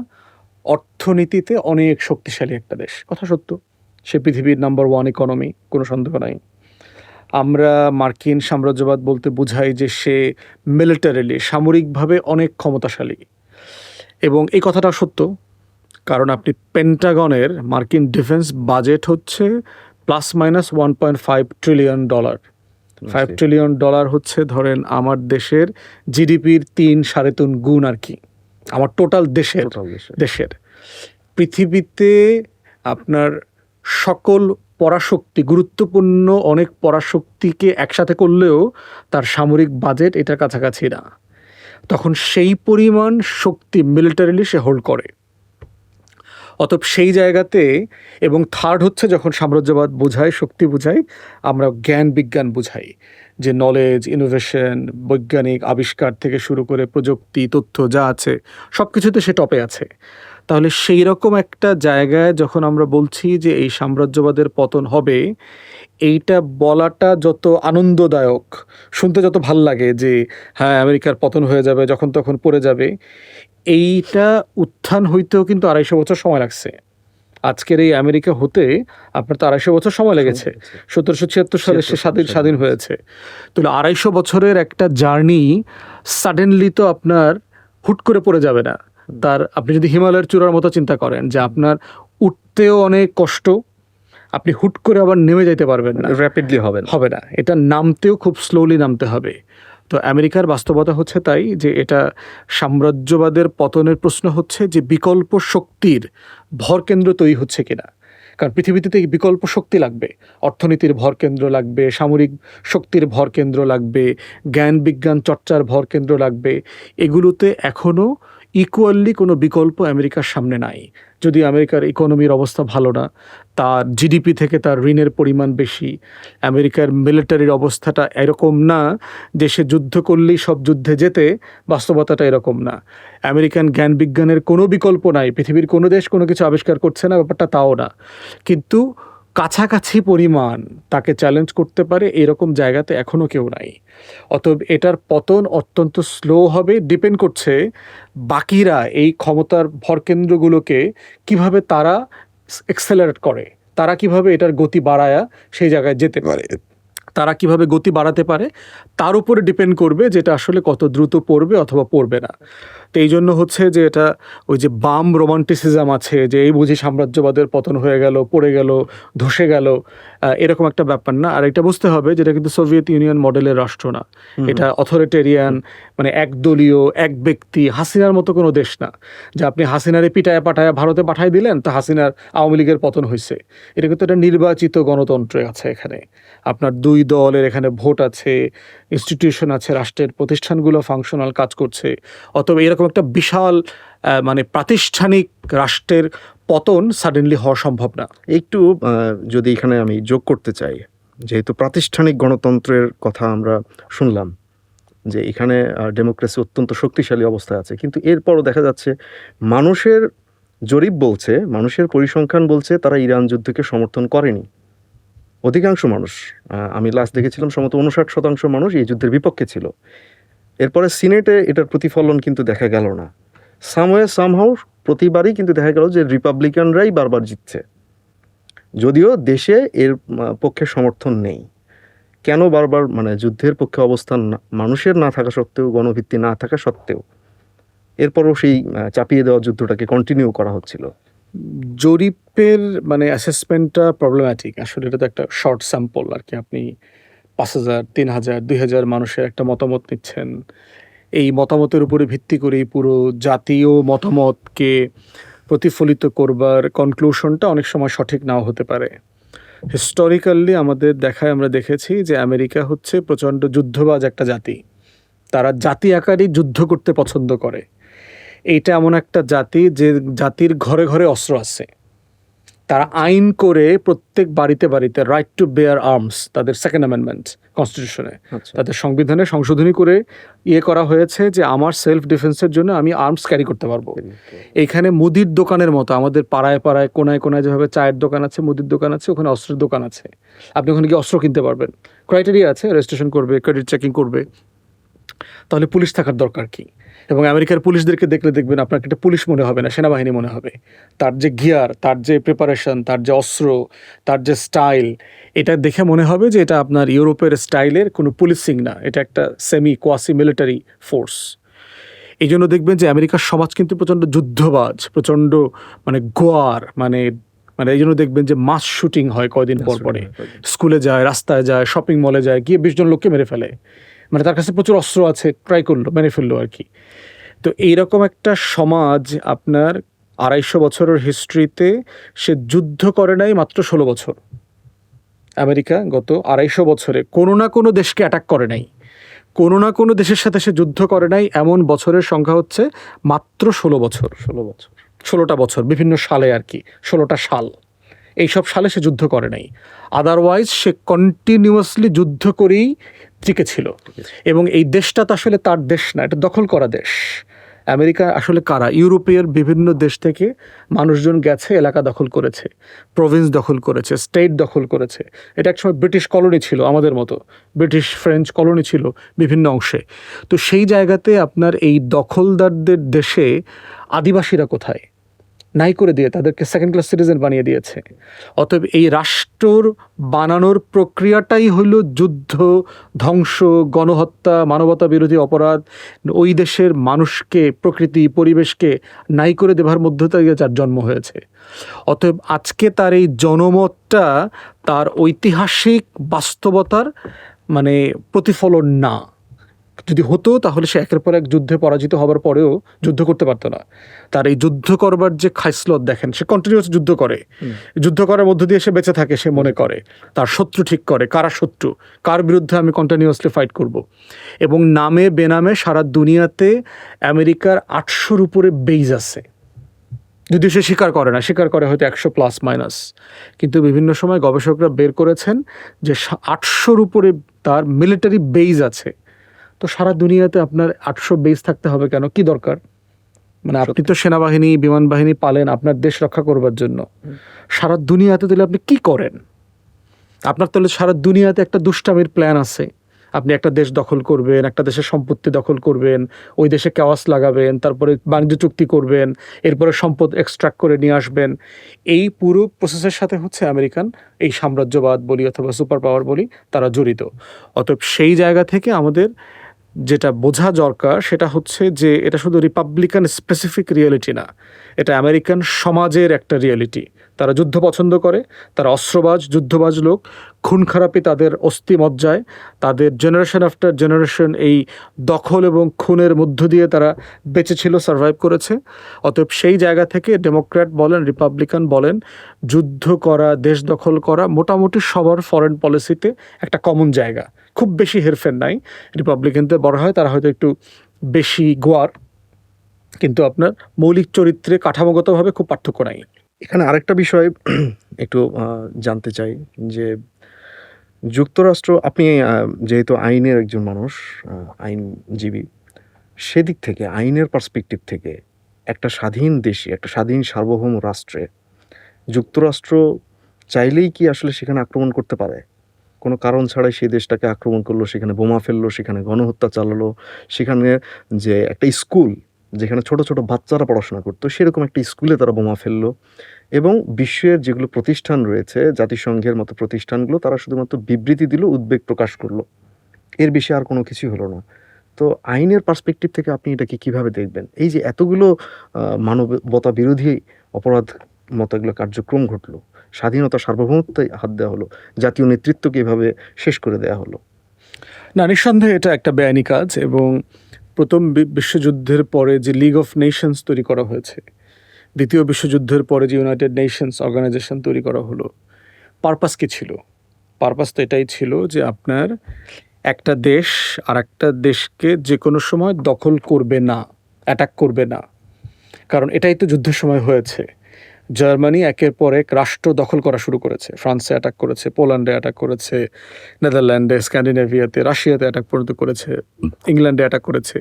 অর্থনীতিতে অনেক শক্তিশালী একটা দেশ। কথা সত্য, সে পৃথিবীর নাম্বার 1 ইকোনমি, কোনো সন্দেহ নাই। আমরা মার্কিন সাম্রাজ্যবাদ বলতে বোঝাই যে সে মিলিটারিলি, সামরিকভাবে অনেক ক্ষমতাশালী। এবং এই কথাটা সত্য, কারণ আপনি পেন্টাগনের মার্কিন ডিফেন্স বাজেট হচ্ছে ±1.5 ট্রিলিয়ন ডলার। $5 ট্রিলিয়ন হচ্ছে ধরেন আমার দেশের জিডিপির 3-3.5 গুণ আর কি, আমার টোটাল দেশের। পৃথিবীতে আপনার সকল পরাশক্তি, গুরুত্বপূর্ণ অনেক পরাশক্তিকে একসাথে করলেও তার সামরিক বাজেট এটার কাছাকাছি না। তখন সেই পরিমাণ শক্তি মিলিটারিলি সে হোল্ড করে। অতএব সেই জায়গাতে, এবং থার্ড হচ্ছে যখন সাম্রাজ্যবাদ বোঝায়, শক্তি বোঝায়, আমরা জ্ঞান বিজ্ঞান বোঝাই, যে নলেজ, ইনোভেশন, বৈজ্ঞানিক আবিষ্কার থেকে শুরু করে প্রযুক্তি, তথ্য যা আছে সব কিছুতে সে টপে আছে। তাহলে সেই রকম একটা জায়গায় যখন আমরা বলছি যে এই সাম্রাজ্যবাদের পতন হবে, এইটা বলাটা যত আনন্দদায়ক, শুনতে যত ভাল লাগে যে হ্যাঁ আমেরিকার পতন হয়ে যাবে, যখন তখন পড়ে যাবে, এইটা উত্থান হইতেও কিন্তু 250 বছর সময় লাগছে। আজকের এই আমেরিকা হতে আপনার তো 250 বছর সময় লেগেছে। 1776 সালে সে স্বাধীন হয়েছে। তাহলে 250 বছরের একটা জার্নি সাডেনলি তো আপনার হুট করে পড়ে যাবে না। তার আপনি যদি হিমালয়ের চূড়ার মতো চিন্তা করেন যে আপনার উঠতেও অনেক কষ্ট, আপনি হুট করে আবার নেমে যেতে পারবেন না, র্যাপিডলি হবে না, এটা নামতেও খুব স্লোলি নামতে হবে। তো আমেরিকার বাস্তবতা হচ্ছে তাই যে এটা সাম্রাজ্যবাদের পতনের প্রশ্ন হচ্ছে যে বিকল্প শক্তির ভরকেন্দ্র তৈরি হচ্ছে কিনা। কারণ পৃথিবীতে তো বিকল্প শক্তি লাগবে, অর্থনীতির ভরকেন্দ্র লাগবে, সামরিক শক্তির ভরকেন্দ্র লাগবে, জ্ঞান বিজ্ঞান চর্চার ভরকেন্দ্র লাগবে। এগুলোতে এখনও ইকুয়ালি কোনো বিকল্প আমেরিকার সামনে নাই। যদি আমেরিকার ইকোনমির অবস্থা ভালো না, তার জিডিপি থেকে তার ঋণের পরিমাণ বেশি, আমেরিকার মিলিটারির অবস্থাটা এরকম না যে সে যুদ্ধ করলেই সব যুদ্ধে যেতে, বাস্তবতাটা এরকম না। আমেরিকান জ্ঞান বিজ্ঞানের কোনো বিকল্প নাই, পৃথিবীর কোনো দেশ কোনো কিছু আবিষ্কার করছে না, ব্যাপারটা তাও না, কিন্তু কাছাকাছি পরিমাণ তাকে চ্যালেঞ্জ করতে পারে এরকম জায়গাতে এখনও কেউ নাই। অতএব এটার পতন অত্যন্ত স্লো হবে, ডিপেন্ড করছে বাকিরা এই ক্ষমতার ভরকেন্দ্রগুলোকে কিভাবে তারা এক্সেলারেট করে, তারা কিভাবে এটার গতি বাড়ায়া সেই জায়গায় যেতে পারে, তারা কিভাবে গতি বাড়াতে পারে, তার উপরে ডিপেন্ড করবে যেটা আসলে কত দ্রুত পড়বে অথবা পড়বে না। তো এই জন্য হচ্ছে যে এটা ওই যে বাম রোমান্টিসিজম আছে যে এই বুঝি সাম্রাজ্যবাদের পতন হয়ে গেল, পড়ে গেল, ধসে গেল, এরকম একটা ব্যাপার না। আর এটা বুঝতে হবে যেটা কিন্তু সোভিয়েত ইউনিয়ন মডেলের রাষ্ট্র না, এটা অথরিটেরিয়ান, মানে একদলীয় এক ব্যক্তি, হাসিনার মতো কোনো দেশ না যে আপনি হাসিনারে পিটায় পাঠায় ভারতে পাঠাই দিলেন তো হাসিনার আওয়ামী লীগের পতন হয়েছে। এটা কিন্তু একটা নির্বাচিত গণতন্ত্র আছে, এখানে আপনার দুই দলের এখানে ভোট আছে, ইনস্টিটিউশন আছে, রাষ্ট্রের প্রতিষ্ঠানগুলো ফাংশনাল কাজ করছে। অথবা এরকম একটা বিশাল মানে প্রাতিষ্ঠানিক রাষ্ট্রের পতন সাডেনলি হওয়া সম্ভব না। একটু যদি এখানে আমি যোগ করতে চাই, যেহেতু প্রাতিষ্ঠানিক গণতন্ত্রের কথা আমরা শুনলাম যে এখানে ডেমোক্রেসি অত্যন্ত শক্তিশালী অবস্থায় আছে, কিন্তু এরপরও দেখা যাচ্ছে মানুষের জরিপ বলছে, মানুষের পরিসংখ্যান বলছে তারা ইরান যুদ্ধকে সমর্থন করেনি। অধিকাংশ মানুষ, আমি লাস্ট দেখেছিলাম সম্ভবত 59% মানুষ এই যুদ্ধের বিপক্ষে ছিল। এরপরে সিনেটে এটার প্রতিফলন কিন্তু দেখা গেল না। সামহাউ প্রতিবারই কিন্তু দেখা গেল যে রিপাবলিকানরাই বারবার জিতছে, যদিও দেশে এর পক্ষে সমর্থন নেই। কেন বারবার মানে যুদ্ধের পক্ষে অবস্থান মানুষের না থাকা সত্ত্বেও, গণভিত্তি না থাকা সত্ত্বেও এরপরও সেই চাপিয়ে দেওয়া যুদ্ধটাকে কন্টিনিউ করা হচ্ছিল? জরিপের মানে অ্যাসেসমেন্টটা প্রবলেম্যাটিক আসলে। এটা তো একটা শর্ট স্যাম্পল আর কি, আপনি 5,000, 3,000, 2,000 মানুষের একটা মতামত নিচ্ছেন, এই মতামতের উপরে ভিত্তি করেই পুরো জাতীয় মতামতকে প্রতিফলিত করবার কনক্লুশনটা অনেক সময় সঠিক নাও হতে পারে। হিস্টোরিক্যালি আমাদের দেখায় আমরা দেখেছি যে আমেরিকা হচ্ছে প্রচণ্ড যুদ্ধবাজ একটা জাতি, তারা জাতি আকারই যুদ্ধ করতে পছন্দ করে। এইটা এমন একটা জাতি যে জাতির ঘরে ঘরে অস্ত্র আছে, তারা আইন করে প্রত্যেক বাড়িতে বাড়িতে রাইট টু বেয়ার আর্মস, তাদের সেকেন্ড অ্যামেন্ডমেন্ট কনস্টিটিউশনে, তাদের সংবিধানে সংশোধনী করে করা হয়েছে যে আমার সেলফ ডিফেন্সের জন্য আমি আর্মস ক্যারি করতে পারবো। এইখানে মুদির দোকানের মতো আমাদের পাড়ায় পাড়ায় কোনায় কোনায় যেভাবে চায়ের দোকান আছে, মুদির দোকান আছে, ওখানে অস্ত্রের দোকান আছে, আপনি ওখানে গিয়ে অস্ত্র কিনতে পারবেন। ক্রাইটেরিয়া আছে, রেজিস্ট্রেশন করবে, ক্রেডিট চেকিং করবে। তাহলে পুলিশ থাকার দরকার কি? এবং আমেরিকার পুলিশদেরকে দেখলে দেখবেন আপনাকে একটা পুলিশ মনে হবে না, সেনাবাহিনী মনে হবে। তার যে গিয়ার, তার যে প্রিপারেশন, তার যে অস্ত্র, তার যে স্টাইল, এটা দেখে মনে হবে যে এটা আপনার ইউরোপের স্টাইলের কোনো পুলিশিং না, এটা একটা সেমি কোয়াসি মিলিটারি ফোর্স। এই জন্য দেখবেন যে আমেরিকার সমাজ কিন্তু প্রচণ্ড যুদ্ধবাজ, প্রচণ্ড মানে গোয়ার, মানে এই জন্য দেখবেন যে মাস শুটিং হয় কয়দিন পর পরে, স্কুলে যায়, রাস্তায় যায়, শপিং মলে যায়, গিয়ে 20 জন লোককে মেরে ফেলে। মানে তার কাছে প্রচুর অস্ত্র আছে, ট্রাই করলো, মেরে ফেললো আর কি। তো এইরকম একটা সমাজ আপনার 250 বছরের হিস্ট্রিতে সে যুদ্ধ করে নাই মাত্র 16 বছর। আমেরিকা গত 250 বছরে কোনো না কোনো দেশকে অ্যাটাক করে নাই, কোনো না কোনো দেশের সাথে সে যুদ্ধ করে নাই, এমন বছরের সংখ্যা হচ্ছে মাত্র 16 বছর। 16টা বছর বিভিন্ন সালে আর কি, 16টা সাল, এইসব সালে সে যুদ্ধ করে নাই। আদারওয়াইজ সে কন্টিনিউয়াসলি যুদ্ধ করেই টিকে ছিল। এবং এই দেশটা তো আসলে তার দেশ না, এটা দখল করা দেশ। আমেরিকা আসলে কারা? ইউরোপের বিভিন্ন দেশ থেকে মানুষজন গেছে, এলাকা দখল করেছে, প্রভিন্স দখল করেছে, স্টেট দখল করেছে। এটা একসময় ব্রিটিশ কলোনি ছিল, আমাদের মতো ব্রিটিশ ফ্রেঞ্চ কলোনি ছিল বিভিন্ন অংশে। তো সেই জায়গাতে আপনার এই দখলদারদের দেশে আদিবাসীরা কোথায়? নাই করে দিয়ে তাদেরকে সেকেন্ড ক্লাস সিটিজেন বানিয়ে দিয়েছে। অতএব এই রাষ্ট্র বানানোর প্রক্রিয়াটাই হইল যুদ্ধ, ধ্বংস, গণহত্যা, মানবতা বিরোধী অপরাধ, ওই দেশের মানুষকে, প্রকৃতি, পরিবেশকে নাই করে দেবার মধ্য থেকে যার জন্ম হয়েছে। অতএব আজকে তার এই জনমতটা তার ঐতিহাসিক বাস্তবতার মানে প্রতিফলন না। যদি হতো তাহলে সে একের পর এক যুদ্ধে পরাজিত হবার পরেও যুদ্ধ করতে পারতো না। তার এই যুদ্ধ করবার যে খাইসলত দেখেন, সে কন্টিনিউয়াস যুদ্ধ করে, যুদ্ধ করার মধ্য দিয়ে সে বেঁচে থাকে, সে মনে করে তার শত্রু ঠিক করে, কারা শত্রু, কার বিরুদ্ধে আমি কন্টিনিউয়াসলি ফাইট করব। এবং নামে বেনামে সারা দুনিয়াতে আমেরিকার 800-র উপরে বেইজ আছে, যদিও সে স্বীকার করে না, স্বীকার করে হয়তো 100+-, কিন্তু বিভিন্ন সময় গবেষকরা বের করেছেন যে 800-র উপরে তার মিলিটারি বেইজ আছে। তো সারা দুনিয়াতে আপনার 800 বেস থাকতে হবে কেন? কি দরকার? মানে আপনি তো সেনাবাহিনী, বিমান বাহিনী পালেন আপনার দেশ রক্ষা করবার জন্য। সারা দুনিয়াতে তাহলে আপনি কি করেন? আপনার তাহলে সারা দুনিয়াতে একটা দুষ্টামির প্ল্যান আছে। আপনি একটা দেশ দখল করবেন, একটা দেশের সম্পত্তি দখল করবেন, ওই দেশে কেওয়াস লাগাবেন, তারপরে বাণিজ্য চুক্তি করবেন, এরপরে সম্পদ এক্সট্রাক্ট করে নিয়ে আসবেন। এই পুরো প্রসেসের সাথে হচ্ছে আমেরিকান এই সাম্রাজ্যবাদ বলি অথবা সুপার পাওয়ার বলি তারা জড়িত। অতএব সেই জায়গা থেকে আমাদের যেটা বোঝা দরকার সেটা হচ্ছে যে এটা শুধু রিপাবলিকান স্পেসিফিক রিয়েলিটি না, এটা আমেরিকান সমাজের একটা রিয়েলিটি। তারা যুদ্ধ পছন্দ করে, তারা অস্ত্রবাজ, যুদ্ধবাজ লোক, খুন খারাপি তাদের অস্থি মজ্জায়, তাদের জেনারেশন আফটার জেনারেশন এই দখল এবং খুনের মধ্য দিয়ে তারা বেঁচে ছিল, সার্ভাইভ করেছে। অতএব সেই জায়গা থেকে ডেমোক্র্যাট বলেন, রিপাবলিকান বলেন, যুদ্ধ করা, দেশ দখল করা মোটামুটি সবার ফরেন পলিসিতে একটা কমন জায়গা, খুব বেশি হেরফের নাই। রিপাবলিকানদের বড় হয় তারা হয়তো একটু বেশি গোয়ার, কিন্তু আপনার মৌলিক চরিত্রে কাঠামোগতভাবে খুব পার্থক্য নাই। এখানে আরেকটা বিষয় একটু জানতে চাই যে যুক্তরাষ্ট্র, আপনি যেহেতু আইনের একজন মানুষ, আইনজীবী, সেদিক থেকে আইনের পার্সপেক্টিভ থেকে একটা স্বাধীন দেশে, একটা স্বাধীন সার্বভৌম রাষ্ট্রে যুক্তরাষ্ট্র চাইলেই কি আসলে সেখানে আক্রমণ করতে পারে? কোনো কারণ ছাড়াই সেই দেশটাকে আক্রমণ করলো, সেখানে বোমা ফেললো, সেখানে গণহত্যা চালালো, সেখানে যে একটা স্কুল যেখানে ছোট ছোট বাচ্চারা পড়াশোনা করতো সেরকম একটা স্কুলে তারা বোমা ফেললো, এবং বিশ্বের যেগুলো প্রতিষ্ঠান রয়েছে, জাতিসংঘের মতো প্রতিষ্ঠানগুলো, তারা শুধুমাত্র বিবৃতি দিল, উদ্বেগ প্রকাশ করলো, এর বেশি আর কোনো কিছুই হলো না। তো আইনের পার্সপেক্টিভ থেকে আপনি এটাকে কিভাবে দেখবেন? এই যে এতগুলো মানবতা বিরোধী অপরাধ মতো এগুলো কার্যক্রম ঘটলো, স্বাধীনতা সার্বভৌমত্বে হাত দেওয়া হলো, জাতীয় নেতৃত্বকে এভাবে শেষ করে দেওয়া হলো। না, নিঃসন্দেহে এটা একটা বেআইনি কাজ। এবং প্রথম বিশ্বযুদ্ধের পরে যে লিগ অফ নেশনস তৈরি করা হয়েছে, দ্বিতীয় বিশ্বযুদ্ধের পরে যে ইউনাইটেড নেশনস অর্গানাইজেশন তৈরি করা হলো, পারপাস কি ছিল? পারপাস তো এটাই ছিল যে আপনার একটা দেশ আর একটা দেশকে যে কোনো সময় দখল করবে না, অ্যাটাক করবে না। কারণ এটাই তো যুদ্ধের সময় হয়েছে। জার্মানি একের পর এক রাষ্ট্র দখল করা শুরু করেছে, ফ্রান্সে অ্যাটাক করেছে, পোল্যান্ডে অ্যাটাক করেছে, নেদারল্যান্ডে, স্ক্যান্ডিনেভিয়াতে, রাশিয়াতে অ্যাটাক পর্যন্ত করেছে, ইংল্যান্ডে অ্যাটাক করেছে।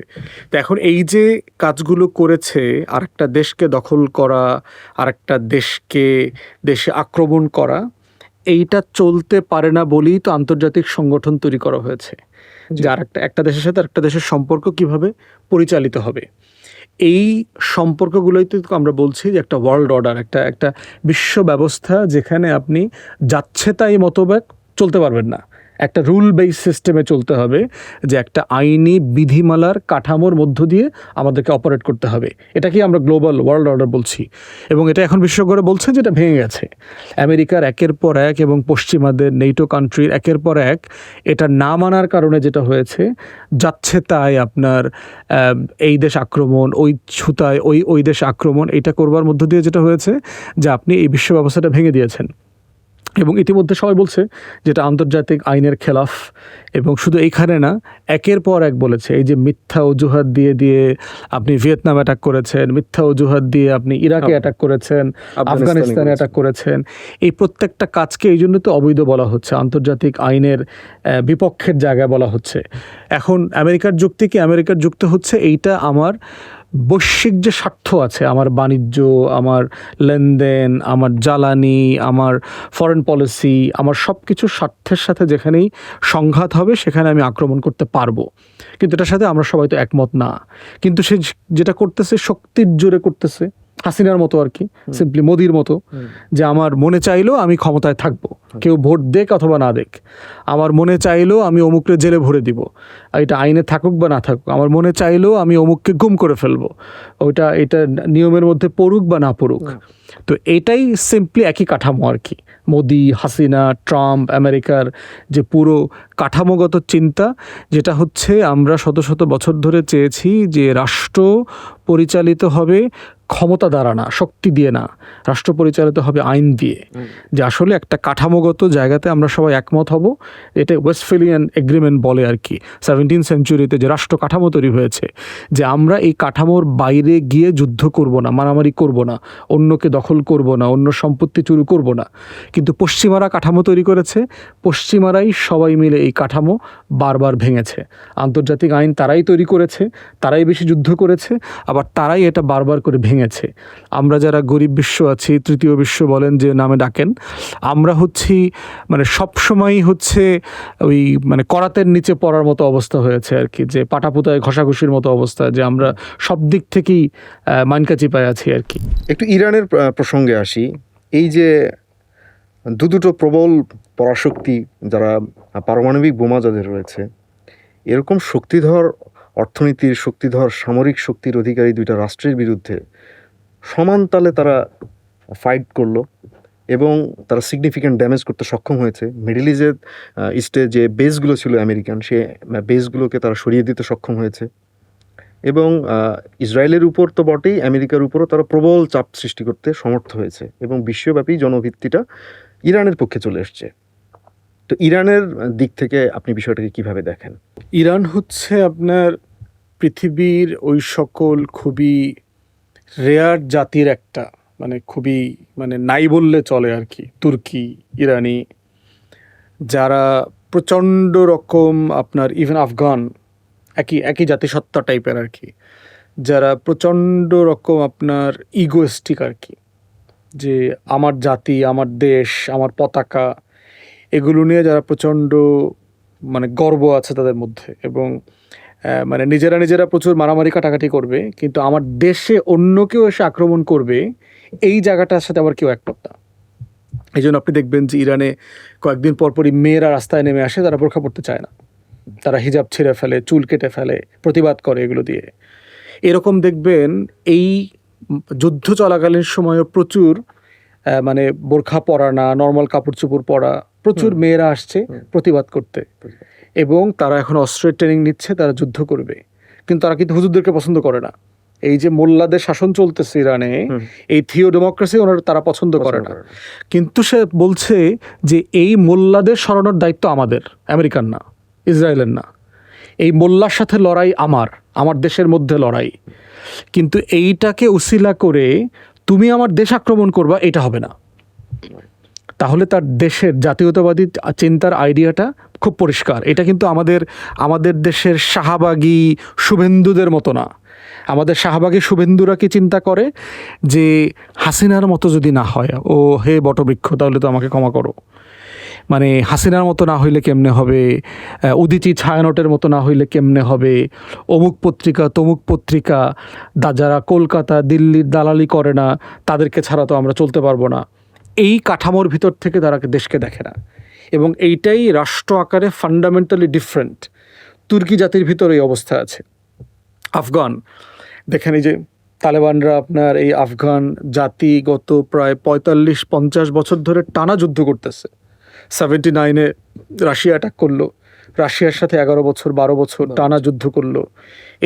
তো এখন এই যে কাজগুলো করেছে, আরেকটা দেশকে দখল করা, আরেকটা দেশে আক্রমণ করা, এইটা চলতে পারে না বলেই তো আন্তর্জাতিক সংগঠন তৈরি করা হয়েছে, যে একটা দেশের সাথে আরেকটা দেশের সম্পর্ক কিভাবে পরিচালিত হবে। এই সম্পর্কগুলোই তো আমরা বলছি যে একটা ওয়ার্ল্ড অর্ডার, একটা বিশ্ব ব্যবস্থা যেখানে আপনি যাচ্ছে তাই মতবাদ চলতে পারবেন না। একটা রুল বেস সিস্টেমে চলতে হবে, যে একটা আইনি বিধিমালার কাঠামোর মধ্য দিয়ে আমাদেরকে অপারেট করতে হবে। এটাকেই আমরা গ্লোবাল ওয়ার্ল্ড অর্ডার বলছি। এবং এটা এখন বিশেষজ্ঞরা বলছে যে এটা ভেঙে গেছে। আমেরিকার একের পর এক এবং পশ্চিমাদের নেটো কান্ট্রির একের পর এক এটা না মানার কারণে যেটা হয়েছে, যাচ্ছে তাই আপনার এই দেশ আক্রমণ, ওই ছুতায় ওই দেশ আক্রমণ, এটা করবার মধ্য দিয়ে যেটা হয়েছে যে আপনি এই বিশ্ব ব্যবস্থাটা ভেঙে দিয়েছেন। এবং ইতিমধ্যে সবাই বলছে যেটা আন্তর্জাতিক আইনের খেলাফ। এবং শুধু এইখানে না, একের পর এক বলেছে, এই যে মিথ্যা অজুহাত দিয়ে আপনি ভিয়েতনাম অ্যাটাক করেছেন, মিথ্যা অজুহাত দিয়ে আপনি ইরাকে অ্যাটাক করেছেন, আফগানিস্তানে অ্যাটাক করেছেন, এই প্রত্যেকটা কাজকে এই জন্য তো অবৈধ বলা হচ্ছে, আন্তর্জাতিক আইনের বিপক্ষের জায়গায় বলা হচ্ছে। এখন আমেরিকার যুক্তি কি? আমেরিকার যুক্তি হচ্ছে এইটা আমার বৈশ্বিক যে স্বার্থ আছে, আমার বাণিজ্য, আমার লেনদেন, আমার জ্বালানি, আমার ফরেন পলিসি, আমার সব কিছুর স্বার্থের সাথে যেখানেই সংঘাত হবে সেখানে আমি আক্রমণ করতে পারবো। কিন্তু এটার সাথে আমরা সবাই তো একমত না। কিন্তু সে যেটা করতেছে শক্তির জোরে করতেছে, হাসিনার মতো আর কি, সিম্পলি মোদির মতো, যে আমার মনে চাইলেও আমি ক্ষমতায় থাকবো, কেউ ভোট দেখ অথবা না দেখ, আমার মনে চাইলেও আমি অমুককে জেলে ভরে দিব, এটা আইনে থাকুক বা না থাকুক, আমার মনে চাইলেও আমি অমুককে গুম করে ফেলবো, এটা নিয়মের মধ্যে পড়ুক বা না পড়ুক। তো এটাই সিম্পলি একই কাঠামো আর কি, মোদি, হাসিনা, ট্রাম্প, আমেরিকার যে পুরো কাঠামোগত চিন্তা, যেটা হচ্ছে আমরা শত শত বছর ধরে চেয়েছি যে রাষ্ট্র পরিচালিত হবে ক্ষমতা দ্বারা না, শক্তি দিয়ে না, রাষ্ট্র পরিচালিত হবে আইন দিয়ে। যে আসলে একটা কাঠামোগত জায়গাতে আমরা সবাই একমত হব, এটা ওয়েস্টফেলিয়ান এগ্রিমেন্ট বলে আর কি, 17th সেঞ্চুরিতে যে রাষ্ট্র কাঠামো তৈরি হয়েছে, যে আমরা এই কাঠামোর বাইরে গিয়ে যুদ্ধ করব না, মারামারি করব না, অন্যকে দখল করব না, অন্য সম্পত্তি চুরি করব না। কিন্তু পশ্চিমারা কাঠামো তৈরি করেছে, পশ্চিমারাই সবাই মিলে এই কাঠামো বারবার ভেঙেছে। আন্তর্জাতিক আইন তারাই তৈরি করেছে, তারাই বেশি যুদ্ধ করেছে, আবার তারাই এটা বারবার করে ভেঙেছে। আমরা যারা গরিব বিশ্ব আছি, তৃতীয় বিশ্ব বলেন যে নামে ডাকেন, আমরা হচ্ছি মানে সবসময়ই হচ্ছে ওই মানে করাতের নিচে পড়ার মতো অবস্থা হয়েছে আর কি, যে পাটাপুতায় ঘষাঘষির মতো অবস্থা, যে আমরা সব দিক থেকেই মানকাচিপায় আছি আর কি। একটু ইরানের প্রসঙ্গে আসি। এই যে দুটো প্রবল পরাশক্তি, যারা পারমাণবিক বোমা যাদের রয়েছে, এরকম শক্তিধর অর্থনীতির, শক্তিধর সামরিক শক্তির অধিকারী দুইটা রাষ্ট্রের বিরুদ্ধে সমান তালে তারা ফাইট করলো এবং তারা সিগনিফিক্যান্ট ড্যামেজ করতে সক্ষম হয়েছে। মিডল ইস্টে যে বেসগুলো ছিল আমেরিকান, সে বেসগুলোকে তারা সরিয়ে দিতে সক্ষম হয়েছে এবং ইসরায়েলের উপর তো বটেই, আমেরিকার উপরও তারা প্রবল চাপ সৃষ্টি করতে সমর্থ হয়েছে এবং বিশ্বব্যাপী জনভিত্তিটা ইরানের পক্ষে চলে এসছে। তো ইরানের দিক থেকে আপনি বিষয়টাকে কিভাবে দেখেন? ইরান হচ্ছে আপনার পৃথিবীর ওই সকল খুবই রেয়ার জাতির একটা, মানে খুবই মানে নাই বললে চলে আর কি, তুর্কি, ইরানি, যারা প্রচণ্ড রকম আপনার ইভেন আফগান, একই জাতিসত্তা টাইপের আর কি, যারা প্রচণ্ড রকম আপনার ইগোয়েস্টিক আর কি, যে আমার জাতি, আমার দেশ, আমার পতাকা, এগুলো নিয়ে যারা প্রচণ্ড মানে গর্ব আছে তাদের মধ্যে, এবং মানে নিজেরা প্রচুর মারামারি কাটাকাটি করবে, কিন্তু আমার দেশে অন্য কেউ এসে আক্রমণ করবে এই জায়গাটার সাথে আবার কেউ একমত না। এই জন্য আপনি দেখবেন যে ইরানে কয়েকদিন পরপরই মেয়েরা রাস্তায় নেমে আসে, তারা বোরখা পড়তে চায় না, তারা হিজাব ছিঁড়ে ফেলে, চুল কেটে ফেলে, প্রতিবাদ করে এগুলো দিয়ে। এরকম দেখবেন এই যুদ্ধ চলাকালীন সময়ও প্রচুর মানে বোরখা পরা না, নর্মাল কাপড় চোপড় পরা প্রচুর মেয়েরা আসছে প্রতিবাদ করতে, এবং তারা এখন অস্ত্রের ট্রেনিং নিচ্ছে, তারা যুদ্ধ করবে। কিন্তু তারা কিন্তু হুজুরদেরকে পছন্দ করে না। এই যে মোল্লাদের শাসন চলতেছে ইরানে, এই থিও ডেমোক্রেসি তারা পছন্দ করে না। কিন্তু সে বলছে যে এই মোল্লাদের সরানোর দায়িত্ব আমাদের, আমেরিকান না, ইসরায়েলের না। এই মোল্লার সাথে লড়াই আমার দেশের মধ্যে লড়াই, কিন্তু এইটাকে উসিলা করে তুমি আমার দেশ আক্রমণ করবা, এটা হবে না। তাহলে তার দেশের জাতীয়তাবাদী চিন্তার আইডিয়াটা খুব পরিষ্কার। এটা কিন্তু আমাদের দেশের শাহবাগী শুভেন্দুদের মতো না। আমাদের শাহবাগী শুভেন্দুরা কি চিন্তা করে যে হাসিনার মতো যদি না হয়, ও হে বটবৃক্ষ, তাহলে তো আমাকে ক্ষমা করো, মানে হাসিনার মতো না হইলে কেমনে হবে, উদিচি ছায়ানটের মতো না হইলে কেমনে হবে, অমুক পত্রিকা তমুক পত্রিকা, যারা কলকাতা দিল্লির দালালি করে না, তাদেরকে ছাড়া তো আমরা চলতে পারবো না। এই কাঠামোর ভিতর থেকে তারা দেশকে দেখে না, এবং এইটাই রাষ্ট্র আকারে ফান্ডামেন্টালি ডিফারেন্ট। তুর্কি জাতির ভিতরে এই অবস্থা আছে। আফগান দেখেন, এই যে তালেবানরা আপনার এই আফগান জাতি গত প্রায় 45-50 বছর ধরে টানা যুদ্ধ করতেছে। 79-এ রাশিয়া অ্যাটাক করলো, রাশিয়ার সাথে 11 বছর 12 বছর টানা যুদ্ধ করলো।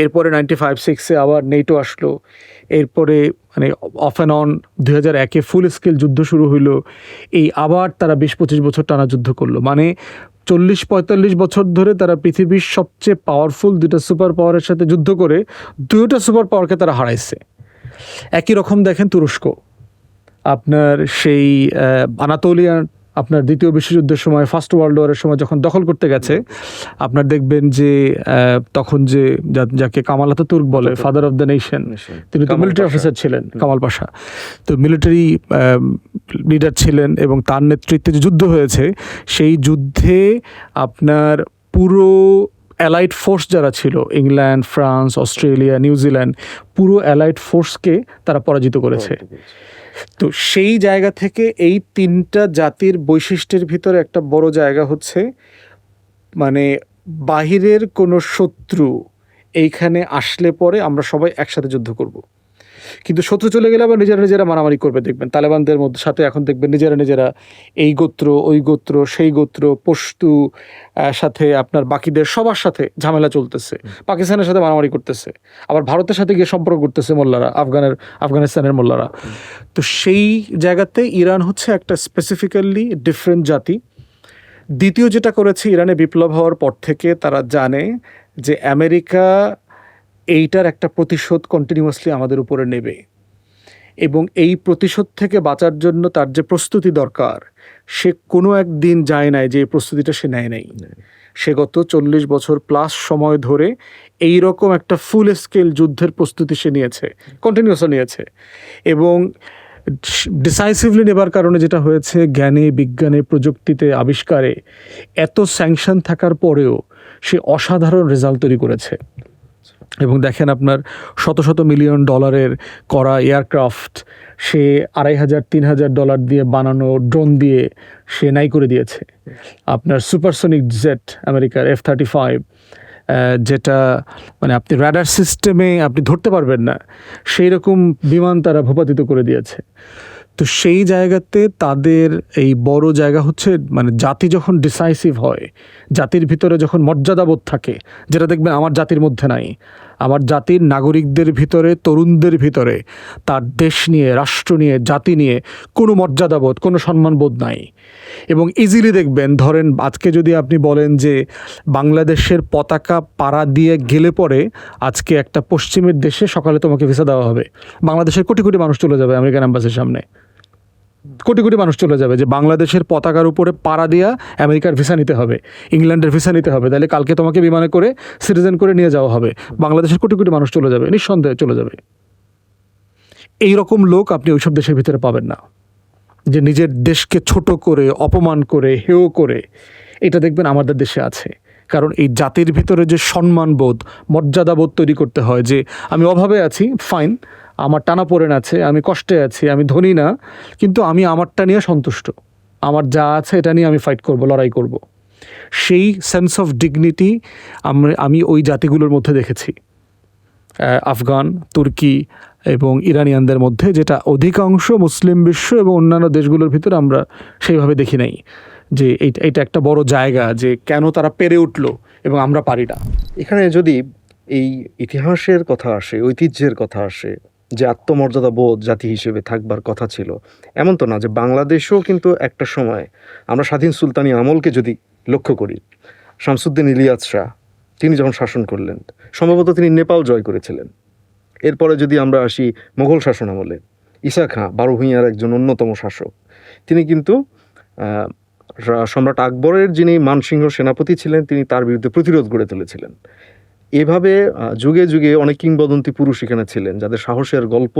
এরপরে 95-96-এ আবার নেটো আসলো। এরপরে মানে অফ অ্যান্ড অন 2001-এ ফুল স্কেল যুদ্ধ শুরু হইলো। এই আবার তারা 20-25 বছর টানা যুদ্ধ করলো। মানে 40-45 বছর ধরে তারা পৃথিবীর সবচেয়ে পাওয়ারফুল দুটো সুপার পাওয়ারের সাথে যুদ্ধ করে দুটো সুপার পাওয়ারকে তারা হারাইছে। একই রকম দেখেন তুরস্ক, আপনার সেই আনাতোলিয়ান আপনার দ্বিতীয় বিশ্বযুদ্ধের সময়, ফার্স্ট ওয়ার্ল্ড ওয়ারের সময় যখন দখল করতে গেছে, আপনার দেখবেন যে তখন যে যাকে কামাল আতাতুর্ক বলে, ফাদার অফ দ্য নেশন, তিনি তো মিলিটারি অফিসার ছিলেন, কামাল পাশা, তো মিলিটারি লিডার ছিলেন, এবং তার নেতৃত্বে যে যুদ্ধ হয়েছে, সেই যুদ্ধে আপনার পুরো অ্যালাইড ফোর্স যারা ছিল, ইংল্যান্ড, ফ্রান্স, অস্ট্রেলিয়া, নিউজিল্যান্ড, পুরো অ্যালাইড ফোর্সকে তারা পরাজিত করেছে। তো সেই জায়গা থেকে এই তিনটা জাতির বৈশিষ্ট্যের ভিতরে একটা বড় জায়গা হচ্ছে মানে বাহিরের কোনো শত্রু এইখানে আসলে পরে আমরা সবাই একসাথে যুদ্ধ করব। কিন্তু শত্রু চলে গেলে আবার নিজেরা মারামারি করবে। দেখবেন তালেবানদের মধ্যে সাথে এখন দেখবেন নিজেরা এই গোত্র ওই গোত্র সেই গোত্র পশতু সাথে আপনার বাকিদের সবার সাথে ঝামেলা চলতেছে, পাকিস্তানের সাথে মারামারি করতেছে, আবার ভারতের সাথে গিয়ে সম্পর্ক করতেছে মোল্লারা, আফগানিস্তানের মোল্লারা। তো সেই জায়গাতে ইরান হচ্ছে একটা স্পেসিফিক্যালি ডিফারেন্ট জাতি। দ্বিতীয় যেটা করেছে, ইরানে বিপ্লব হওয়ার পর থেকে তারা জানে যে আমেরিকা এইটার একটা প্রতিশোধ কন্টিনিউয়াসলি আমাদের উপরে নেবে, এবং এই প্রতিশোধ থেকে বাঁচার জন্য তার যে প্রস্তুতি দরকার, সে কোনো একদিন যায় নাই যে এই প্রস্তুতিটা সে নেয় নাই। সে গত 40 বছর প্লাস সময় ধরে এই রকম একটা ফুল স্কেল যুদ্ধের প্রস্তুতি সে নিয়েছে, কন্টিনিউয়াসলি নিয়েছে। এবং ডিসাইসিভলি নেবার কারণে যেটা হয়েছে, জ্ঞানে, বিজ্ঞানে, প্রযুক্তিতে, আবিষ্কারে এত স্যাংশন থাকার পরেও সে অসাধারণ রেজাল্ট তৈরি করেছে। এবং দেখেন আপনার শত শত মিলিয়ন ডলারের করা এয়ারক্রাফট সে $2,500-3,000 দিয়ে বানানো ড্রোন দিয়ে সে নাই করে দিয়েছে। আপনার সুপারসনিক জেট আমেরিকার F-35, যেটা মানে আপনি রাডার সিস্টেমে আপনি ধরতে পারবেন না, সেই রকম বিমান তারা ভূপাতিত করে দিয়েছে। তো সেই জায়গাতে তাদের এই বড় জায়গা হচ্ছে মানে জাতি যখন ডিসাইসিভ হয়, জাতির ভিতরে যখন মর্যাদাবোধ থাকে, যেটা দেখবেন আমার জাতির মধ্যে নাই। আমার জাতির নাগরিকদের ভিতরে, তরুণদের ভিতরে তার দেশ নিয়ে, রাষ্ট্র নিয়ে, জাতি নিয়ে কোনো মর্যাদাবোধ, কোনো সম্মানবোধ নাই। এবং ইজিলি দেখবেন, ধরেন আজকে যদি আপনি বলেন যে বাংলাদেশের পতাকা পাড়া দিয়ে গেলে পরে আজকে একটা পশ্চিমের দেশে সকালে তোমাকে ভিসা দেওয়া হবে, বাংলাদেশের কোটি কোটি মানুষ চলে যাবে আমেরিকান অ্যাম্বাসির সামনে, কোটি কোটি মানুষ চলে যাবে যে বাংলাদেশের পতাকার উপরে পাড়া দিয়া আমেরিকার ভিসা নিতে হবে, ইংল্যান্ডের ভিসা নিতে হবে, তাহলে কালকে তোমাকে বিমানে করে সিটিজেন করে নিয়ে যাওয়া হবে। বাংলাদেশের কোটি কোটি মানুষ চলে যাবে, নিঃসন্দেহে চলে যাবে। এই রকম লোক আপনি ওইসব দেশের ভিতরে পাবেন না, যে নিজের দেশকে ছোট করে, অপমান করে, হেয় করে। এটা দেখবেন আমাদের দেশে আছে। কারণ এই জাতির ভিতরে যে সম্মানবোধ, মর্যাদাবোধ তৈরি করতে হয়, যে আমি অভাবে আছি, ফাইন, আমার টানাপোড়েন আছে, আমি কষ্টে আছি, আমি ধনী না, কিন্তু আমি আমারটা নিয়ে সন্তুষ্ট, আমার যা আছে এটা নিয়ে আমি ফাইট করব, লড়াই করব। সেই সেন্স অফ ডিগনিটি আমি ওই জাতিগুলোর মধ্যে দেখেছি, আফগান, তুর্কি এবং ইরানিয়ানদের মধ্যে, যেটা অধিকাংশ মুসলিম বিশ্ব এবং অন্যান্য দেশগুলোর ভিতরে আমরা সেইভাবে দেখি নাই। যে এইটা একটা বড় জায়গা, যে কেন তারা পেরে উঠলো এবং আমরা পারি না। এখানে যদি এই ইতিহাসের কথা আসে, ঐতিহ্যের কথা আসে, যে আত্মমর্যাদা বোধ জাতি হিসেবে থাকবার কথা ছিল, এমন তো না যে বাংলাদেশেও কিন্তু একটা সময়, আমরা স্বাধীন সুলতানি আমলকে যদি লক্ষ্য করি, শামসুদ্দিন ইলিয়াস শাহ তিনি যখন শাসন করলেন, সম্ভবত তিনি নেপাল জয় করেছিলেন। এরপরে যদি আমরা আসি মোগল শাসন আমলে, ঈসা খাঁ বারোভূঁইয়ার একজন অন্যতম শাসক, তিনি কিন্তু সম্রাট আকবরের যিনি মানসিংহ সেনাপতি ছিলেন, তিনি তার বিরুদ্ধে প্রতিরোধ গড়ে তুলেছিলেন। এভাবে যুগে যুগে অনেক কিংবদন্তি পুরুষ এখানে ছিলেন, যাদের সাহসের গল্প,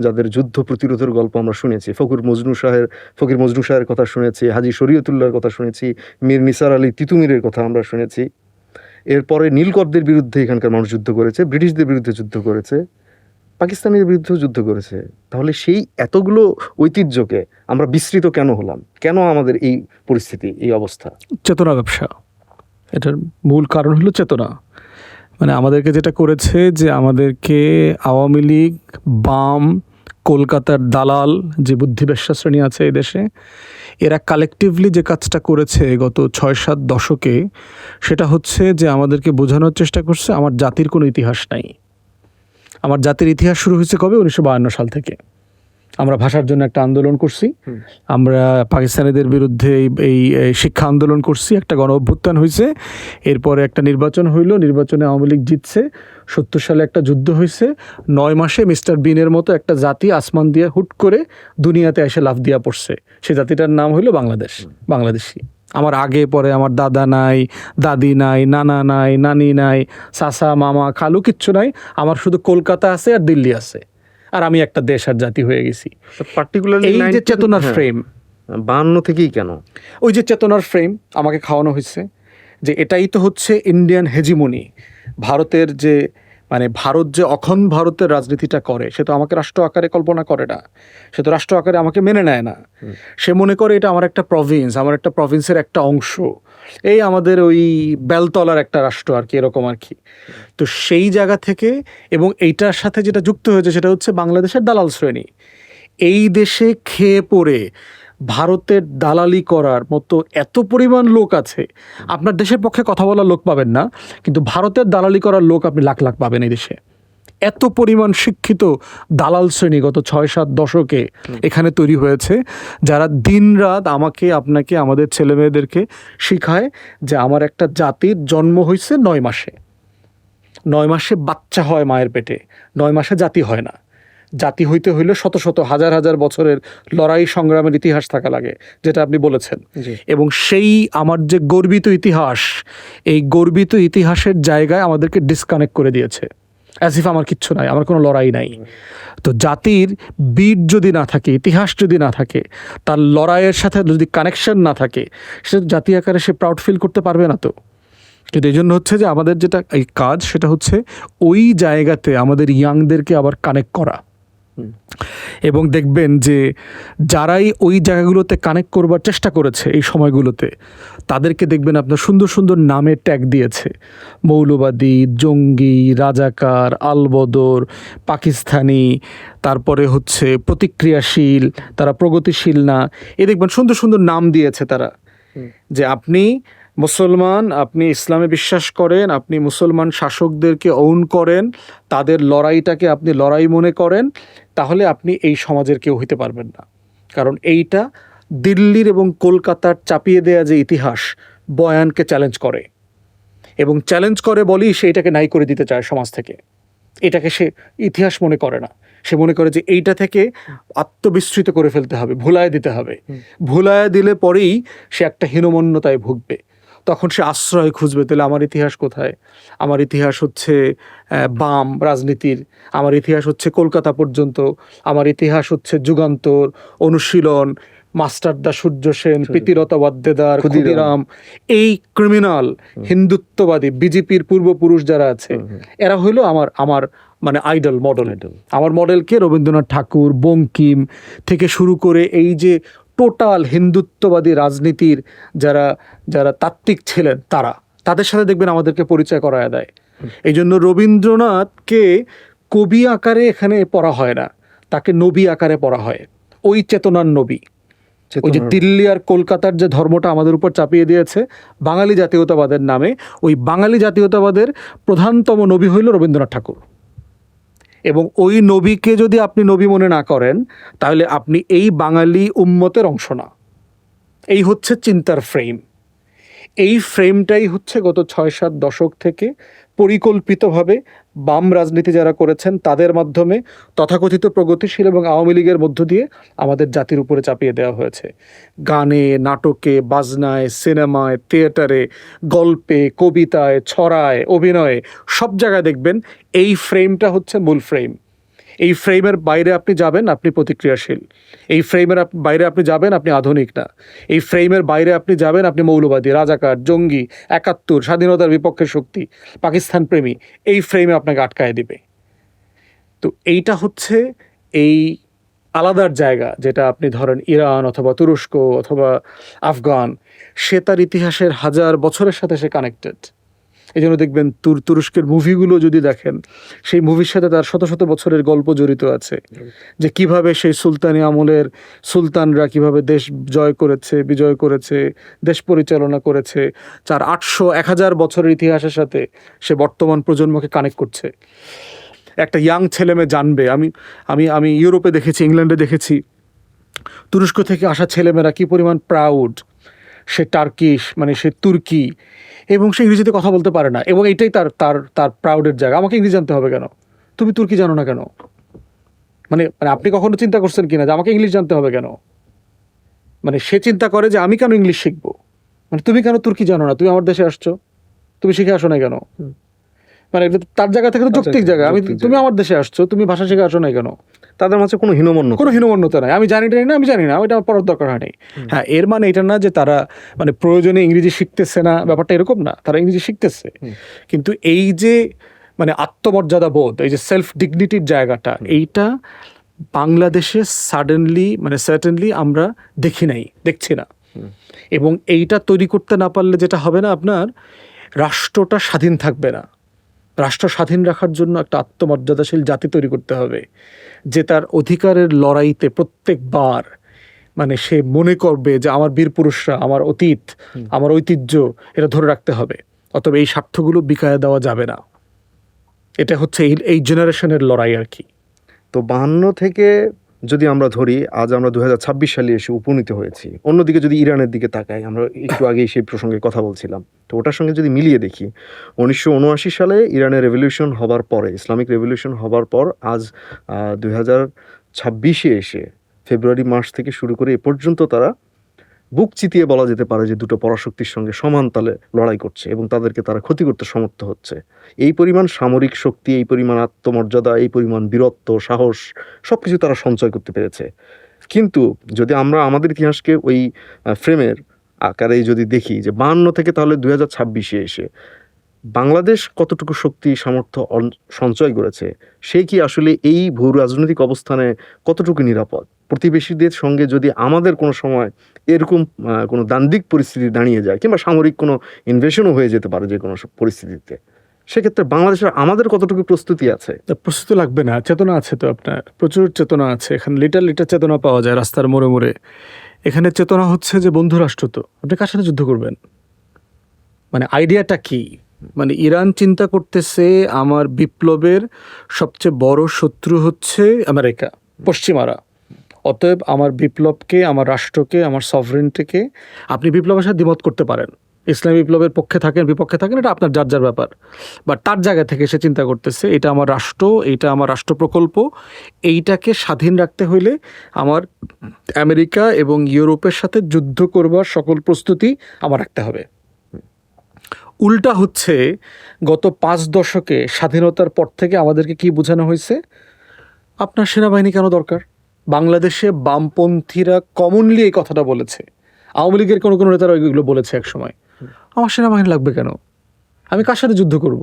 যাদের যুদ্ধ প্রতিরোধের গল্প আমরা শুনেছি। ফকির মজনু শাহের কথা শুনেছি, হাজী শরীয়তুল্লাহর কথা শুনেছি, মীর নিসার আলী তিতুমিরের কথা আমরা শুনেছি। এরপরে নীলকরদের বিরুদ্ধে এখানকার মানুষ যুদ্ধ করেছে, ব্রিটিশদের বিরুদ্ধে যুদ্ধ করেছে, পাকিস্তানের বিরুদ্ধেও যুদ্ধ করেছে। তাহলে সেই এতগুলো ঐতিহ্যকে আমরা বিস্মৃত কেন হলাম? কেন আমাদের এই পরিস্থিতি, এই অবস্থা? চেতনা ব্যবসা, এটার মূল কারণ হলো চেতনা। মানে আমাদেরকে যেটা করেছে, যে আমাদেরকে আওয়ামী লীগ, বাম, কলকাতার দালাল, যে বুদ্ধিবেশ্যা শ্রেণী আছে এই দেশে, এরা কালেকটিভলি যে কাজটা করেছে গত 6-7 দশকে, সেটা হচ্ছে যে আমাদেরকে বোঝানোর চেষ্টা করছে আমার জাতির কোনো ইতিহাস নাই। আমার জাতির ইতিহাস শুরু হয়েছে কবে? 1952 সাল থেকে। আমরা ভাষার জন্য একটা আন্দোলন করছি, আমরা পাকিস্তানিদের বিরুদ্ধে এই শিক্ষা আন্দোলন করছি, একটা গণ অভ্যুত্থান হয়েছে, এরপরে একটা নির্বাচন হইল, নির্বাচনে আওয়ামী লীগ জিতছে, 70 সালে একটা যুদ্ধ হয়েছে, 9 মাসে মিস্টার বিনের মতো একটা জাতি আসমান দিয়ে হুট করে দুনিয়াতে এসে লাফ দিয়া পড়ছে। সে জাতিটার নাম হইল বাংলাদেশ, বাংলাদেশি। আমার আগে পরে আমার দাদা নাই, দাদি নাই, নানা নাই, নানি নাই, চাচা, মামা, খালু কিচ্ছু নাই, আমার শুধু কলকাতা আছে আর দিল্লি আছে, আর আমি একটা দেশ আর জাতি হয়ে গেছি। পার্টিকুলারলি এই যে চেতনার ফ্রেম, 52 থেকেই কেন? ওই যে চেতনার ফ্রেম আমাকে খাওয়ানো হয়েছে যে এটাই তো হচ্ছে ইন্ডিয়ান হেজিমনি, ভারতের যে মানে ভারত যে অখণ্ড ভারতের রাজনীতিটা করে, সে তো আমাকে রাষ্ট্র আকারে কল্পনা করে না, সে তো রাষ্ট্র আকারে আমাকে মেনে নেয় না। সে মনে করে এটা আমার একটা প্রভিন্স, আমার একটা প্রভিন্সের একটা অংশ, এই আমাদের ওই বেলতলার একটা রাষ্ট্র আর কি, এরকম আর কি। তো সেই জায়গা থেকে, এবং এইটার সাথে যেটা যুক্ত হয়েছে সেটা হচ্ছে বাংলাদেশের দালাল শ্রেণী। এই দেশে খেয়ে পড়ে ভারতের দালালি করার মতো এত পরিমাণ লোক আছে, আপনার দেশের পক্ষে কথা বলার লোক পাবেন না, কিন্তু ভারতের দালালি করার লোক আপনি লাখ লাখ পাবেন এই দেশে। এত পরিমাণ শিক্ষিত দালাল শ্রেণী গত 6-7 দশকে এখানে তৈরি হয়েছে, যারা দিনরাত আমাকে, আপনাকে, আমাদের ছেলেমেয়েদেরকে শিখায় যে আমার একটা জাতির জন্ম হয়েছে 9 মাসে, 9 মাসে বাচ্চা হয় মায়ের পেটে, 9 মাসে জাতি হয় না। জাতি হইতে হইলে শত শত হাজার হাজার বছরের লড়াই সংগ্রামের ইতিহাস থাকা লাগে, যেটা আপনি বলেছেন। এবং সেই আমার যে গর্বিত ইতিহাস, এই গর্বিত ইতিহাসের জায়গায় আমাদেরকে ডিসকানেক্ট করে দিয়েছে, অ্যাজ ইফ আমার কিচ্ছু নাই, আমার কোনো লড়াই নাই। তো জাতির বীর যদি না থাকে, ইতিহাস যদি না থাকে, তার লড়াইয়ের সাথে যদি কানেকশন না থাকে, সে জাতি আকারে সে প্রাউড ফিল করতে পারবে না। তো কিন্তু এই জন্য হচ্ছে যে আমাদের যেটা এই কাজ, সেটা হচ্ছে ওই জায়গাতে আমাদের ইয়াংদেরকে আবার কানেক্ট করা। এবং দেখবেন যে যারাই ওই জায়গাগুলোতে কানেক্ট করবার চেষ্টা করেছে এই সময়গুলোতে, তাদেরকে দেখবেন আপনার সুন্দর সুন্দর নামে ট্যাগ দিয়েছে, মৌলবাদী, জঙ্গি, রাজাকার, আলবদর, পাকিস্তানি, তারপরে হচ্ছে প্রতিক্রিয়াশীল, তারা প্রগতিশীল না, এ দেখবেন সুন্দর সুন্দর নাম দিয়েছে তারা। যে আপনি মুসলমান, আপনি ইসলামে বিশ্বাস করেন, আপনি মুসলমান শাসকদেরকে ওন করেন, তাদের লড়াইটাকে আপনি লড়াই মনে করেন, তাহলে আপনি এই সমাজের কেউ হইতে পারবেন না। কারণ এইটা দিল্লির এবং কলকাতার চাপিয়ে দেয়া যে ইতিহাস, বয়ানকে চ্যালেঞ্জ করে, এবং চ্যালেঞ্জ করে বলেই সে এটাকে নাই করে দিতে চায় সমাজ থেকে। এটাকে সে ইতিহাস মনে করে না, সে মনে করে যে এইটা থেকে আত্মবিস্মৃত করে ফেলতে হবে, ভুলায় দিতে হবে। ভুলায় দিলে পরেই সে একটা হীনমন্যতায় ভুগবে, তখন সে আশ্রয় খুঁজবে। তাহলে আমার ইতিহাস কোথায়? আমার ইতিহাস হচ্ছে বাম রাজনীতির, আমার ইতিহাস হচ্ছে কলকাতা পর্যন্ত, আমার ইতিহাস হচ্ছে যুগান্তর, অনুশীলন, মাস্টারদা সূর্য সেন, প্রীতিলতা ওয়াদ্দেদার, ক্ষুদিরাম, এই ক্রিমিনাল হিন্দুত্ববাদী বিজেপির পূর্বপুরুষ যারা আছে, এরা হইলো আমার মানে আইডল, মডেল। আমার মডেলকে রবীন্দ্রনাথ ঠাকুর, বঙ্কিম থেকে শুরু করে এই যে টোটাল হিন্দুত্ববাদী রাজনীতির যারা যারা তাত্ত্বিক ছিলেন, তাদের সাথে দেখবেন আমাদেরকে পরিচয় করায় দেয়। এই জন্য রবীন্দ্রনাথকে কবি আকারে এখানে পড়া হয় না, তাকে নবী আকারে পড়া হয়। ওই চেতনার নবী, ওই যে দিল্লি আর কলকাতার যে ধর্মটা আমাদের উপর চাপিয়ে দিয়েছে বাঙালি জাতীয়তাবাদের নামে, ওই বাঙালি জাতীয়তাবাদের প্রধানতম নবী হইল রবীন্দ্রনাথ ঠাকুর। এবং ওই নবীকে যদি আপনি নবী মনে না করেন, তাহলে আপনি এই বাঙালি উম্মতের অংশ না। এই হচ্ছে চিন্তার ফ্রেম। এই ফ্রেমটাই হচ্ছে গত 6-7 দশক থেকে পরিকল্পিতভাবে বাম রাজনীতি যারা করেছেন তাদের মাধ্যমে তথাকথিত প্রগতিশীল এবং আওয়ামী লীগের মধ্য দিয়ে আমাদের জাতির উপরে চাপিয়ে দেওয়া হয়েছে। গানে, নাটকে, বাজনায়, সিনেমায়, থিয়েটারে, গল্পে, কবিতায়, ছড়ায়, অভিনয়ে, সব জায়গায় দেখবেন এই ফ্রেমটা হচ্ছে মূল ফ্রেম। এই ফ্রেমের বাইরে আপনি যাবেন, আপনি প্রতিক্রিয়াশীল। এই ফ্রেমের বাইরে আপনি যাবেন, আপনি আধুনিক না। এই ফ্রেমের বাইরে আপনি যাবেন, আপনি মৌলবাদী, রাজাকার, জঙ্গি, 71, স্বাধীনতার বিপক্ষের শক্তি, পাকিস্তান প্রেমী। এই ফ্রেমে আপনাকে আটকায় দিবে। তো এইটা হচ্ছে এই আলাদার জায়গা, যেটা আপনি ধরেন ইরান অথবা তুরস্ক অথবা আফগান, সে তার ইতিহাসের হাজার বছরের সাথে সে কানেক্টেড। এই জন্য দেখবেন তুরস্কের মুভিগুলো যদি দেখেন, সেই মুভির সাথে তার শত শত বছরের গল্প জড়িত আছে, যে কিভাবে সেই সুলতানি আমলের সুলতানরা কিভাবে দেশ জয় করেছে, বিজয় করেছে, দেশ পরিচালনা করেছে, 800-1000 বছরের ইতিহাসের সাথে সে বর্তমান প্রজন্মকে কানেক্ট করছে। একটা ইয়াং ছেলেমেয়ে জানবে, আমি ইউরোপে দেখেছি, ইংল্যান্ডে দেখেছি, তুরস্ক থেকে আসা ছেলেমেয়েরা কী পরিমাণ প্রাউড, সে টার্কিশ মানে সে তুর্কি, এবং সে ইংরেজিতে কথা বলতে পারে না, এবং এইটাই তার তার তার প্রাউডের জায়গা। আমাকে ইংরেজি জানতে হবে কেন? তুমি তুর্কি জানো না কেন? মানে আপনি কখনো চিন্তা করছেন কিনা যে আমাকে ইংলিশ জানতে হবে কেন? মানে সে চিন্তা করে যে আমি কেন ইংলিশ শিখবো, মানে তুমি কেন তুর্কি জানো না? তুমি আমার দেশে আসছো, তুমি শিখে আসো না কেন? মানে তার জায়গা থেকে তো যৌক্তিক জায়গা, তুমি আমার দেশে আসছো, তুমি ভাষা শিখে আসো না কেন? তাদের মাঝে কোনো হীনমন্যতা কোনো হীনমন্যতা নাই, আমি জানি না, আমি জানি না, ওইটা আমার পড়ার দরকার হয় নাই। হ্যাঁ, এর মানে এটা না যে তারা মানে প্রয়োজনে ইংরেজি শিখতেছে না, ব্যাপারটা এরকম না, তারা ইংরেজি শিখতেছে। কিন্তু এই যে মানে আত্মমর্যাদা বোধ, এই যে সেলফ ডিগনিটির জায়গাটা, এইটা বাংলাদেশে সার্টেনলি আমরা দেখছি না। এবং এইটা তৈরি করতে না পারলে যেটা হবে না, আপনার রাষ্ট্রটা স্বাধীন থাকবে না। রাষ্ট্র স্বাধীন রাখার জন্য একটা আত্মমর্যাদাশীল জাতি তৈরি করতে হবে, যে তার অধিকারের লড়াইতে প্রত্যেকবার মানে সে মনে করবে যে আমার বীর পুরুষরা, আমার অতীত, আমার ঐতিহ্য, এটা ধরে রাখতে হবে। অতএব এই স্বার্থগুলো বিকায়া দেওয়া যাবে না। এটা হচ্ছে এই জেনারেশনের লড়াই আর কি। তো 52 থেকে যদি আমরা ধরি, আজ আমরা 2026 সালে এসে উপনীত হয়েছি। অন্যদিকে যদি ইরানের দিকে তাকাই, আমরা একটু আগেই সেই প্রসঙ্গে কথা বলছিলাম, তো ওটার সঙ্গে যদি মিলিয়ে দেখি, 1979 সালে ইরানের রেভলিউশন হবার পরে, ইসলামিক রেভলিউশন হবার পর আজ 2026-এ এসে ফেব্রুয়ারি মাস থেকে শুরু করে এ পর্যন্ত তারা বুক চিতিয়ে বলা যেতে পারে যে দুটো পরাশক্তির সঙ্গে সমান তালে লড়াই করছে এবং তাদেরকে তারা ক্ষতি করতে সমর্থ হচ্ছে। এই পরিমাণ সামরিক শক্তি, এই পরিমাণ আত্মমর্যাদা, এই পরিমাণ বীরত্ব, সাহস সব কিছু তারা সঞ্চয় করতে পেরেছে। কিন্তু যদি আমরা আমাদের ইতিহাসকে ওই ফ্রেমের আকারে যদি দেখি যে 52 থেকে তাহলে 2026-এ এসে বাংলাদেশ কতটুকু শক্তি সামর্থ্য সঞ্চয় করেছে, সে কি আসলে এই ভূ রাজনৈতিক অবস্থানে কতটুকু নিরাপদ? প্রতিবেশীদের সঙ্গে যদি আমাদের কোনো সময় এরকম কোনো দ্বান্দ্বিক পরিস্থিতি দাঁড়িয়ে যায়, কিংবা সামরিক কোনো ইনভেশনও হয়ে যেতে পারে যে কোনো পরিস্থিতিতে, সেক্ষেত্রে বাংলাদেশের আমাদের কতটুকু প্রস্তুতি আছে? প্রস্তুতি লাগবে না, চেতনা আছে তো, আপনার প্রচুর চেতনা আছে এখানে। লিটার চেতনা পাওয়া যায় রাস্তার মোড়ে মোড়ে। এখানে চেতনা হচ্ছে যে বন্ধু রাষ্ট্র, তো আপনি কার সাথে যুদ্ধ করবেন? মানে আইডিয়াটা কি? মানে ইরান চিন্তা করতেছে আমার বিপ্লবের সবচেয়ে বড় শত্রু হচ্ছে আমেরিকা, পশ্চিমারা। অতএব আমার বিপ্লবকে, আমার রাষ্ট্রকে, আমার সভরেন্টিকে, আপনি বিপ্লবের সাথে দ্বিমত করতে পারেন, ইসলামী বিপ্লবের পক্ষে থাকেন, বিপক্ষে থাকেন, এটা আপনার যার ব্যাপার। বাট তার জায়গা থেকে সে চিন্তা করতেছে এটা আমার রাষ্ট্র, এইটা আমার রাষ্ট্র প্রকল্প, এইটাকে স্বাধীন রাখতে হইলে আমার আমেরিকা এবং ইউরোপের সাথে যুদ্ধ করবার সকল প্রস্তুতি আমার রাখতে হবে। উল্টা হচ্ছে গত 5 দশকে স্বাধীনতার পর থেকে আমাদেরকে কি বোঝানো হয়েছে? আপনার সেনাবাহিনী কেন দরকার? বাংলাদেশে বামপন্থীরা কমনলি এই কথাটা বলেছে, আওয়ামী লীগের কোনো নেতারা এগুলো বলেছে এক সময়, আমার সেনাবাহিনী লাগবে কেন? আমি কার সাথে যুদ্ধ করব?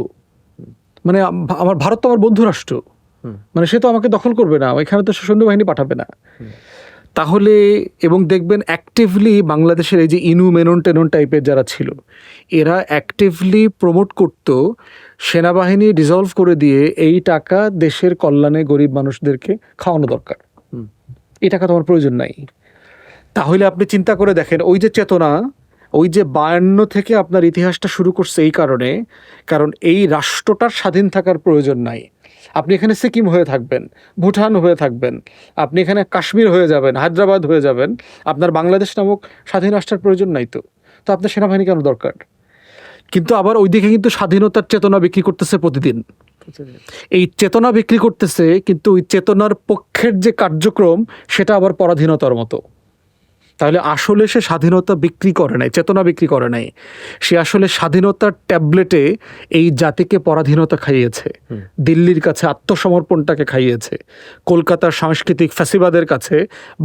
মানে আমার ভারত তো আমার বন্ধু রাষ্ট্র, মানে সে তো আমাকে দখল করবে না, এখানে তো সৈন্যবাহিনী পাঠাবে না। তাহলে এবং দেখবেন অ্যাক্টিভলি বাংলাদেশের এই যে ইনু মেনন টেনন টাইপের যারা ছিল, এরা অ্যাক্টিভলি প্রমোট করত সেনাবাহিনী ডিসলভ করে দিয়ে এই টাকা দেশের কল্যাণে গরিব মানুষদেরকে খাওয়ানো দরকার, এই টাকা তোমার প্রয়োজন নাই। তাহলে আপনি চিন্তা করে দেখেন, ওই যে চেতনা, ওই যে 52 থেকে আপনার ইতিহাসটা শুরু করছে এই কারণে, কারণ এই রাষ্ট্রটার স্বাধীন থাকার প্রয়োজন নাই। আপনি এখানে সিকিম হয়ে থাকবেন, ভুটান হয়ে থাকবেন, আপনি এখানে কাশ্মীর হয়ে যাবেন, হায়দ্রাবাদ হয়ে যাবেন, আপনার বাংলাদেশ নামক স্বাধীন রাষ্ট্রের প্রয়োজন নাই। তো আপনার সেনাবাহিনী কেন দরকার? কিন্তু আবার ওইদিকে কিন্তু স্বাধীনতার চেতনা বিক্রি করতেছে প্রতিদিন। এই চেতনা বিক্রি করতেছে, কিন্তু ওই চেতনার পক্ষের যে কার্যক্রম সেটা আবার পরাধীনতার মতো। তাহলে আসলে সে স্বাধীনতা বিক্রি করে নাই, চেতনা বিক্রি করে নাই, সে আসলে স্বাধীনতার ট্যাবলেটে এই জাতিকে পরাধীনতা খাইয়েছে, দিল্লির কাছে আত্মসমর্পণটাকে খাইয়েছে, কলকাতার সাংস্কৃতিক ফ্যাসিবাদের কাছে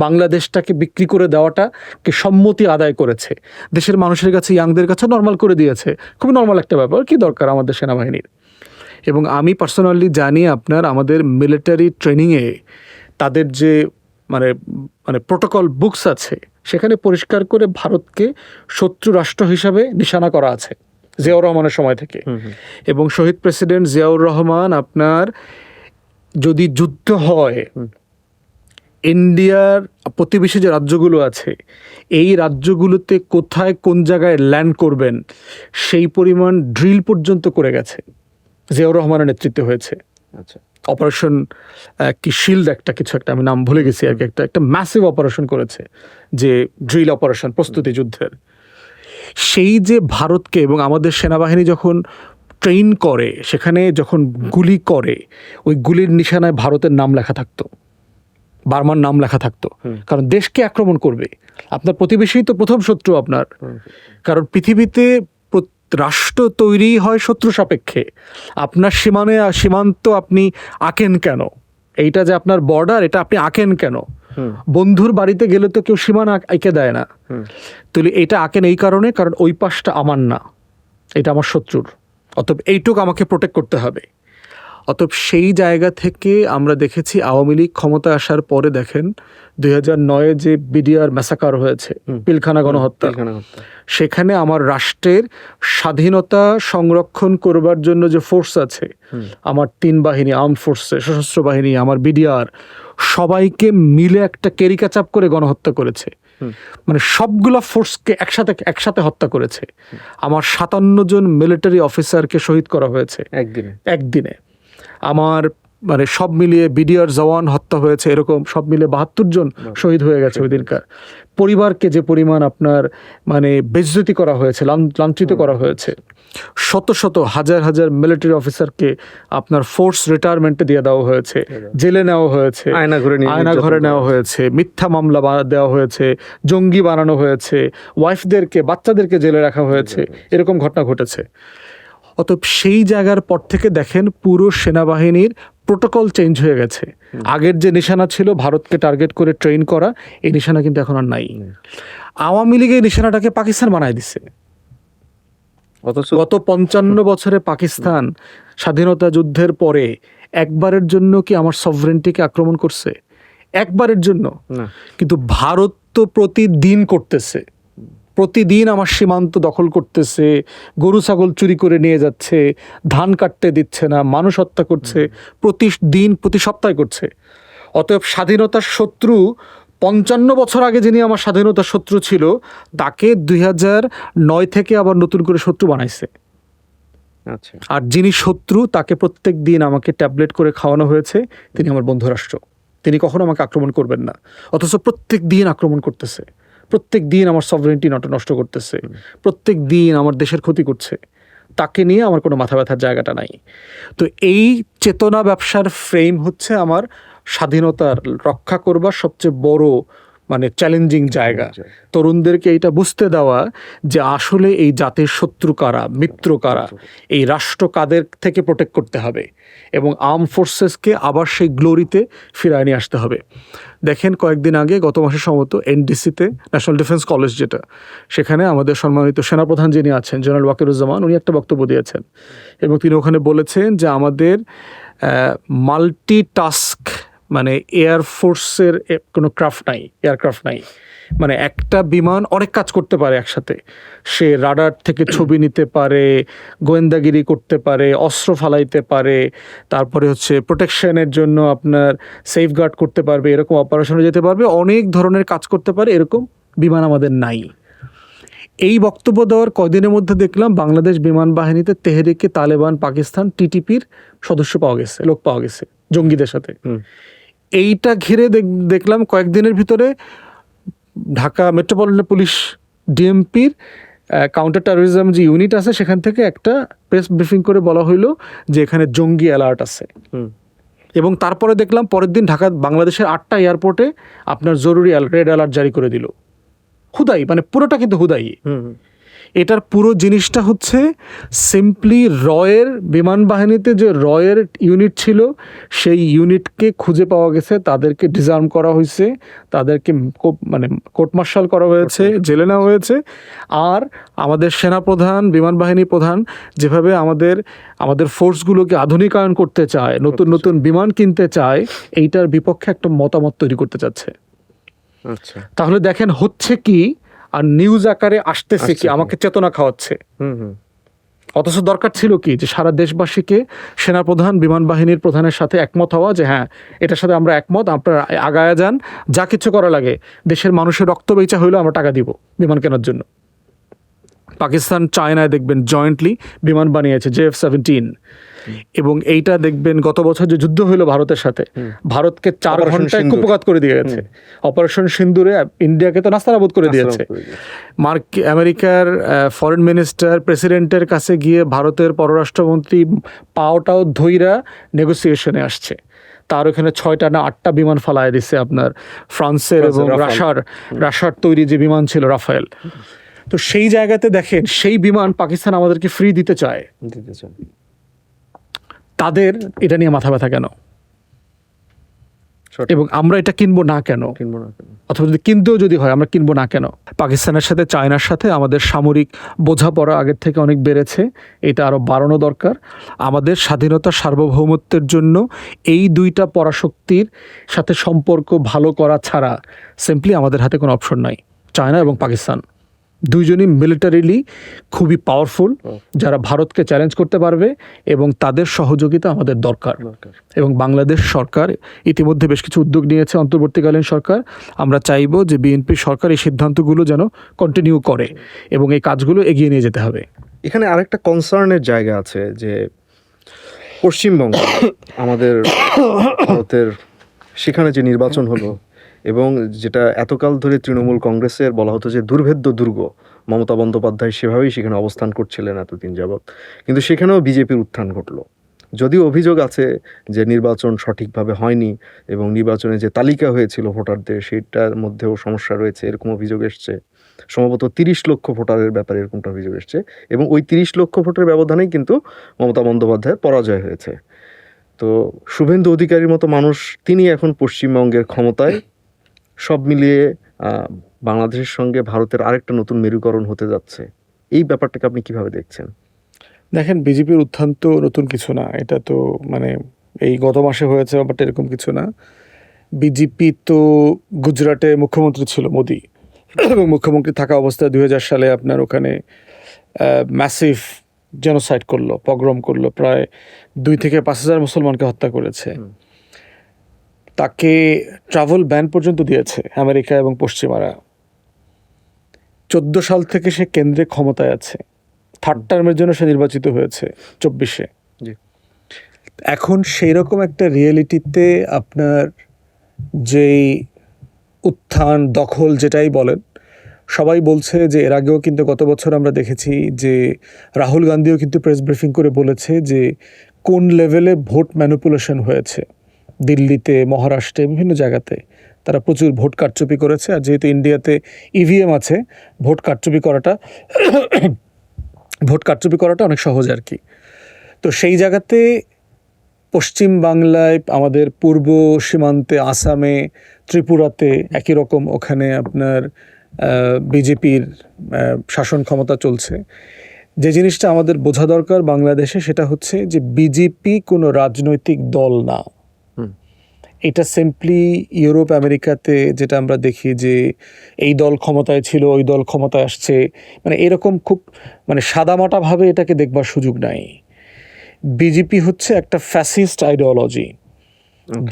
বাংলাদেশটাকে বিক্রি করে দেওয়াটাকে সম্মতি আদায় করেছে, দেশের মানুষের কাছে, ইয়াংদের কাছে নর্মাল করে দিয়েছে। খুবই নর্মাল একটা ব্যাপার, কি দরকার আমাদের সেনাবাহিনীর? এবং আমি পার্সোনালি জানি আপনার আমাদের মিলিটারি ট্রেনিংয়ে তাদের যে মানে মানে প্রোটোকল বুকস আছে, সেখানে পরিষ্কার করে ভারতকে শত্রু রাষ্ট্র হিসাবে নিশানা করা আছে জিয়াউর রহমানের সময় থেকে। এবং শহীদ প্রেসিডেন্ট জিয়াউর রহমান আপনার যদি যুদ্ধ হয়, ইন্ডিয়ার প্রতিবেশী যে রাজ্যগুলো আছে, এই রাজ্যগুলোতে কোথায় কোন জায়গায় ল্যান্ড করবেন সেই পরিমাণ ড্রিল পর্যন্ত করে গেছে, জিয়াউর রহমানের নেতৃত্বে হয়েছে। আচ্ছা, অপারেশন কি শিল্ড একটা কিছু একটা, আমি নাম ভুলে গেছি আর কি, একটা ম্যাসিভ অপারেশন করেছে, যে ড্রিল অপারেশন, প্রস্তুতি যুদ্ধের। সেই যে ভারতকে এবং আমাদের সেনাবাহিনী যখন ট্রেন করে, সেখানে যখন গুলি করে, ওই গুলির নিশানায় ভারতের নাম লেখা থাকতো, বার্মার নাম লেখা থাকতো, কারণ দেশকে আক্রমণ করবে। আপনার প্রতিবেশী তো প্রথম শত্রু আপনার, কারণ পৃথিবীতে রাষ্ট্র তৈরি হয় শত্রু সাপেক্ষে। আপনার সীমান্ত আপনি আঁকেন কেন? এইটা যে আপনার বর্ডার, এটা আপনি আঁকেন কেন? বন্ধুর বাড়িতে গেলে তো কেউ সীমানা এঁকে দেয় না। তাহলে এটা আঁকেন এই কারণে, কারণ ওই পাশটা আমার না, এটা আমার শত্রুর, অতএব এইটুকু আমাকে প্রোটেক্ট করতে হবে। অতএব সেই জায়গা থেকে আমরা দেখেছি আওয়ামী লীগ ক্ষমতা আসার পরে দেখেন 2009 যে বিডিআর ম্যাসাকার হয়েছে, পিলখানা গণহত্যা, সেখানে আমার রাষ্ট্রের স্বাধীনতা সংরক্ষণ করবার জন্য যে ফোর্স আছে, আমার 3 বাহিনী, আর্ম ফোর্সে, সশস্ত্র বাহিনী, আমার বিডিআর, সবাইকে মিলে একটা কেরিকাচাপ করে গণহত্যা করেছে। মানে সবগুলো ফোর্সকে একসাথে হত্যা করেছে। আমার 57 জন মিলিটারি অফিসারকে শহীদ করা হয়েছে একদিনে। আমার মানে সব মিলিয়ে বিডিআর জওয়ান হত্যা হয়েছে, এরকম সব মিলিয়ে 72 জন শহীদ হয়ে গেছে ওই দিনকার। পরিবারকে যে পরিমাণ আপনার মানে বেইজ্জতি করা হয়েছে, লাঞ্ছিত করা হয়েছে, শত শত হাজার হাজার মিলিটারি অফিসারকে আপনার ফোর্স রিটায়ারমেন্টে দিয়ে দেওয়া হয়েছে, জেলে নেওয়া হয়েছে, আয়না ঘরে নেওয়া হয়েছে, মিথ্যা মামলা দেওয়া হয়েছে, জঙ্গি বানানো হয়েছে, ওয়াইফদেরকে, বাচ্চাদেরকে জেলে রাখা হয়েছে, এরকম ঘটনা ঘটেছে। অতএব সেই জায়গার পর থেকে দেখেন পুরো সেনাবাহিনীর প্রোটোকল চেঞ্জ হয়ে গেছে। আগের যে নিশানা ছিল ভারতকে টার্গেট করে ট্রেন করা, এই নিশানা কিন্তু এখন আর নাই। আওয়ামী লীগ এই নিশানাটাকে পাকিস্তান বানায় দিছে। গত 55 বছরে পাকিস্তান স্বাধীনতা যুদ্ধের পরে একবারের জন্য কি আমার সভরেন্টিকে আক্রমণ করছে? একবারের জন্য। কিন্তু ভারত তো প্রতিদিন করতেছে, প্রতিদিন আমার সীমান্ত দখল করতেছে, গরু ছাগল চুরি করে নিয়ে যাচ্ছে, ধান কাটতে দিচ্ছে না, মানুষ হত্যা করছে, প্রতিদিন প্রতি সপ্তাহে করছে। অতএব স্বাধীনতার শত্রু 55 বছর আগে যিনি আমার স্বাধীনতার শত্রু ছিল, তাকে 2009 থেকে আবার নতুন করে শত্রু বানাইছে। আর যিনি শত্রু তাকে প্রত্যেক দিন আমাকে ট্যাবলেট করে খাওয়ানো হয়েছে তিনি আমার বন্ধু রাষ্ট্র, তিনি কখনো আমাকে আক্রমণ করবেন না, অথচ প্রত্যেক দিন আক্রমণ করতেছে, প্রত্যেক দিন আমার সভরেন্টি নষ্ট করতেছে, প্রত্যেক দিন আমার দেশের ক্ষতি করছে। তাকে নিয়ে আমার কোনো মাথা ব্যথার জায়গাটা নাই। তো এই চেতনা ব্যবসার ফ্রেম হচ্ছে আমার স্বাধীনতার রক্ষা করবার সবচেয়ে বড় মানে চ্যালেঞ্জিং জায়গা। তরুণদেরকে এইটা বুঝতে দেওয়া যে আসলে এই জাতির শত্রু কারা, মিত্র কারা, এই রাষ্ট্র কাদের থেকে প্রোটেক্ট করতে হবে, এবং আর্ম ফোর্সেসকে আবার সেই গ্লোরিতে ফিরায় নিয়ে আসতে হবে। দেখেন কয়েকদিন আগে, গত মাসে সম্ভবত, এনডিসিতে, ন্যাশনাল ডিফেন্স কলেজ যেটা, সেখানে আমাদের সম্মানিত সেনাপ্রধান যিনি আছেন জেনারেল ওয়াকিরুজ্জামান, উনি একটা বক্তব্য দিয়েছেন এবং তিনি ওখানে বলেছেন যে আমাদের মাল্টিটাস্ক মানে এয়ারফোর্সের কোনো এয়ারক্রাফট নাই, মানে একটা বিমান অনেক কাজ করতে পারে একসাথে। সে রাডার থেকে ছবি নিতে পারে, গোয়েন্দাগিরি করতে পারে, অস্ত্র ফালাইতে পারে, তারপরে হচ্ছে প্রোটেকশনের জন্য আপনার সেফগার্ড করতে পারবে, এরকম অপারেশনে যেতে পারবে, অনেক ধরনের কাজ করতে পারে, এরকম বিমান আমাদের নাই। এই বক্তব্য দেওয়ার কয়দিনের মধ্যে দেখলাম বাংলাদেশ বিমান বাহিনীতে তেহরিকে তালেবান পাকিস্তান টিটিপির সদস্য পাওয়া গেছে, লোক পাওয়া গেছে জঙ্গিদের সাথে। এইটা ঘিরে দেখলাম কয়েকদিনের ভিতরে ঢাকা মেট্রোপলিটন পুলিশ ডিএমপির কাউন্টার টেরোরিজম যে ইউনিট আছে সেখান থেকে একটা প্রেস ব্রিফিং করে বলা হইলো যে এখানে জঙ্গি অ্যালার্ট আছে। এবং তারপরে দেখলাম পরের দিন বাংলাদেশের 8টা এয়ারপোর্টে আপনার জরুরি রেড অ্যালার্ট জারি করে দিল। হুদাই, মানে পুরোটা কিন্তু হুদাই। এটার পুরো জিনিসটা হচ্ছে সিম্পলি রয়ের বিমান বাহিনীতে যে রয়ের ইউনিট ছিল সেই ইউনিটকে খুঁজে পাওয়া গেছে, তাদেরকে ডিসআর্ম করা হয়েছে, তাদেরকে মানে কোর্ট মার্শাল করা হয়েছে, জেলে নেওয়া হয়েছে। আর আমাদের সেনাপ্রধান, বিমান বাহিনী প্রধান যেভাবে আমাদের ফোর্সগুলোকে আধুনিকায়ন করতে চায়, নতুন নতুন বিমান কিনতে চায়, এইটার বিপক্ষে একটা মতামত তৈরি করতে চাচ্ছে। তাহলে দেখেন হচ্ছে কি, আর নিউজ আকারে আসতেছে কি, আমাকে চেতনা খাওয়াচ্ছে। অথচ দরকার ছিল কি যে সারা দেশবাসীকে সেনাপ্রধান, বিমান বাহিনীর প্রধানের সাথে একমত হওয়া যে হ্যাঁ এটার সাথে আমরা একমত, আপনারা আগায়া যান, যা কিছু করা লাগে, দেশের মানুষের রক্ত বেচা হইলেও আমরা টাকা দিব বিমান কেনার জন্য। পাকিস্তান চায়নায় দেখবেন জয়েন্টলি বিমান বানিয়েছে JF-17, এবং এইটা দেখবেন গত বছর যে যুদ্ধ হলো ভারতের সাথে, ভারতকে 4 ঘন্টায় কুপঘাত করে দিয়ে গেছে। অপারেশন সিন্দুরে ইন্ডিয়াকে তো নাস্তানাবুদ করে দিয়েছে। আমেরিকার ফরেন মিনিস্টার প্রেসিডেন্টের কাছে গিয়ে ভারতের পররাষ্ট্রমন্ত্রী পাওটাও ধইরা নেগোসিয়েশনে আসছে। তার ওখানে 6টা না 8টা বিমান ফালায় দিচ্ছে আপনার ফ্রান্সের এবং রাশার তৈরি যে বিমান ছিল রাফায়েল। তো সেই জায়গাতে দেখেন সেই বিমান পাকিস্তান আমাদেরকে ফ্রি দিতে চায়। তাদের এটা নিয়ে মাথা ব্যথা কেন? সঠিক। এবং আমরা এটা কিনবো না কেন, কিনবো না কেন? অথবা যদি কিনতেও যদি হয় আমরা কিনবো না কেন? পাকিস্তানের সাথে চায়নার সাথে আমাদের সামরিক বোঝাপড়া আগের থেকে অনেক বেড়েছে, এটা আরও বাড়ানো দরকার। আমাদের স্বাধীনতা সার্বভৌমত্বের জন্য এই দুইটা পরাশক্তির সাথে সম্পর্ক ভালো করা ছাড়া সিম্পলি আমাদের হাতে কোনো অপশন নাই। চায়না এবং পাকিস্তান দুইজনই মিলিটারিলি খুবই পাওয়ারফুল, যারা ভারতকে চ্যালেঞ্জ করতে পারবে, এবং তাদের সহযোগিতা আমাদের দরকার। এবং বাংলাদেশ সরকার ইতিমধ্যে বেশ কিছু উদ্যোগ নিয়েছে, অন্তর্বর্তীকালীন সরকার। আমরা চাইব যে বিএনপি সরকার এই সিদ্ধান্তগুলো যেন কন্টিনিউ করে এবং এই কাজগুলো এগিয়ে নিয়ে যেতে হবে। এখানে আরেকটা কনসার্নের জায়গা আছে যে পশ্চিমবঙ্গ আমাদের ভারতের, সেখানে যে নির্বাচন হলো এবং যেটা এতকাল ধরে তৃণমূল কংগ্রেসের বলা হতো যে দুর্ভেদ্য দুর্গ, মমতা বন্দ্যোপাধ্যায় সেভাবেই সেখানে অবস্থান করছিলেন এতদিন যাবৎ, কিন্তু সেখানেও বিজেপির উত্থান ঘটলো। যদিও অভিযোগ আছে যে নির্বাচন সঠিকভাবে হয়নি এবং নির্বাচনে যে তালিকা হয়েছিল ভোটারদের সেটার মধ্যেও সমস্যা রয়েছে, এরকম অভিযোগ এসছে। সম্ভবত 30 লক্ষ ভোটারের ব্যাপারে এরকমটা অভিযোগ এসছে, এবং ওই 30 লক্ষ ভোটের ব্যবধানেই কিন্তু মমতা বন্দ্যোপাধ্যায়ের পরাজয় হয়েছে। তো শুভেন্দু অধিকারীর মতো মানুষ, তিনি এখন পশ্চিমবঙ্গের ক্ষমতায়। সব মিলিয়ে বাংলাদেশের সঙ্গে ভারতের আরেকটা নতুন মেরুকরণ হতে যাচ্ছে। এই ব্যাপারটাকে আপনি কিভাবে দেখছেন? দেখেন, বিজেপির উত্থান তো নতুন কিছু না, এটা তো মানে এই গত মাসে হয়েছে, ব্যাপারটা এরকম কিছু না। বিজেপি তো গুজরাটে মুখ্যমন্ত্রী ছিল মোদি, এবং মুখ্যমন্ত্রী থাকা অবস্থায় 2000 সালে আপনার ওখানে ম্যাসিভ জেনোসাইড করলো, পগ্রম করলো, প্রায় 2 থেকে 5,000 মুসলমানকে হত্যা করেছে। তাকে ট্রাভেল ব্যান পর্যন্ত দিয়েছে আমেরিকা এবং পশ্চিমারা। 14 সাল থেকে সে কেন্দ্রে ক্ষমতায় আছে, 3rd টার্মের জন্য সে নির্বাচিত হয়েছে 24-এ। এখন সেই রকম একটা রিয়েলিটিতে আপনার যেই উত্থান দখল যেটাই বলেন, সবাই বলছে যে এর আগেও কিন্তু গত বছর আমরা দেখেছি যে রাহুল গান্ধীও কিন্তু প্রেস ব্রিফিং করে বলেছে যে কোন লেভেলে ভোট ম্যানিপুলেশন হয়েছে। দিল্লিতে, মহারাষ্ট্রে, বিভিন্ন জায়গাতে তারা প্রচুর ভোট কারচুপি করেছে। আর যেহেতু ইন্ডিয়াতে ইভিএম আছে, ভোট কারচুপি করাটা অনেক সহজ আর কি। তো সেই জায়গাতে পশ্চিম বাংলায়, আমাদের পূর্ব সীমান্তে, আসামে, ত্রিপুরাতে একই রকম ওখানে আপনার বিজেপির শাসন ক্ষমতা চলছে। যে জিনিসটা আমাদের বোঝা দরকার বাংলাদেশে, সেটা হচ্ছে যে বিজেপি কোনো রাজনৈতিক দল না। এটা সিম্পলি ইউরোপ আমেরিকাতে যেটা আমরা দেখি যে এই দল ক্ষমতায় ছিল, ওই দল ক্ষমতায় আসছে, মানে এরকম খুব মানে সাদামাটাভাবে এটাকে দেখবার সুযোগ নাই। বিজেপি হচ্ছে একটা ফ্যাসিস্ট আইডিওলজি,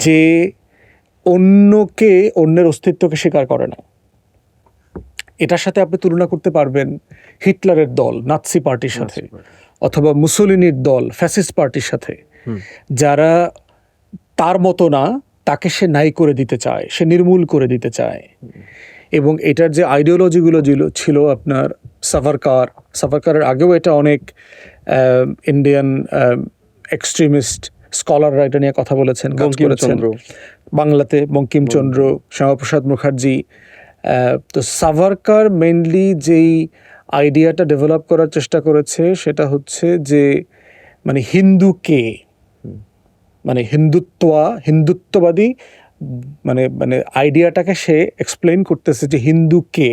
যে অন্যকে, অন্যের অস্তিত্বকে স্বীকার করে না। এটার সাথে আপনি তুলনা করতে পারবেন হিটলারের দল, নাৎসি পার্টির সাথে, অথবা মুসোলিনির দল, ফ্যাসিস্ট পার্টির সাথে। যারা তার মতো না, তাকে সে নাই করে দিতে চায়, সে নির্মূল করে দিতে চায়। এবং এটার যে আইডিওলজিগুলো ছিল আপনার সাভারকারের আগেও এটা অনেক ইন্ডিয়ান এক্সট্রিমিস্ট স্কলাররা এটা নিয়ে কথা বলেছেন, কাজ করেছেন। বাংলাতে বঙ্কিমচন্দ্র, শ্যামাপ্রসাদ মুখার্জি। তো সাভারকার মেইনলি যেই আইডিয়াটা ডেভেলপ করার চেষ্টা করেছে সেটা হচ্ছে যে মানে হিন্দুকে, মানে হিন্দুত্ববাদী মানে মানে আইডিয়াটাকে সে এক্সপ্লেন করতেছে যে হিন্দুকে,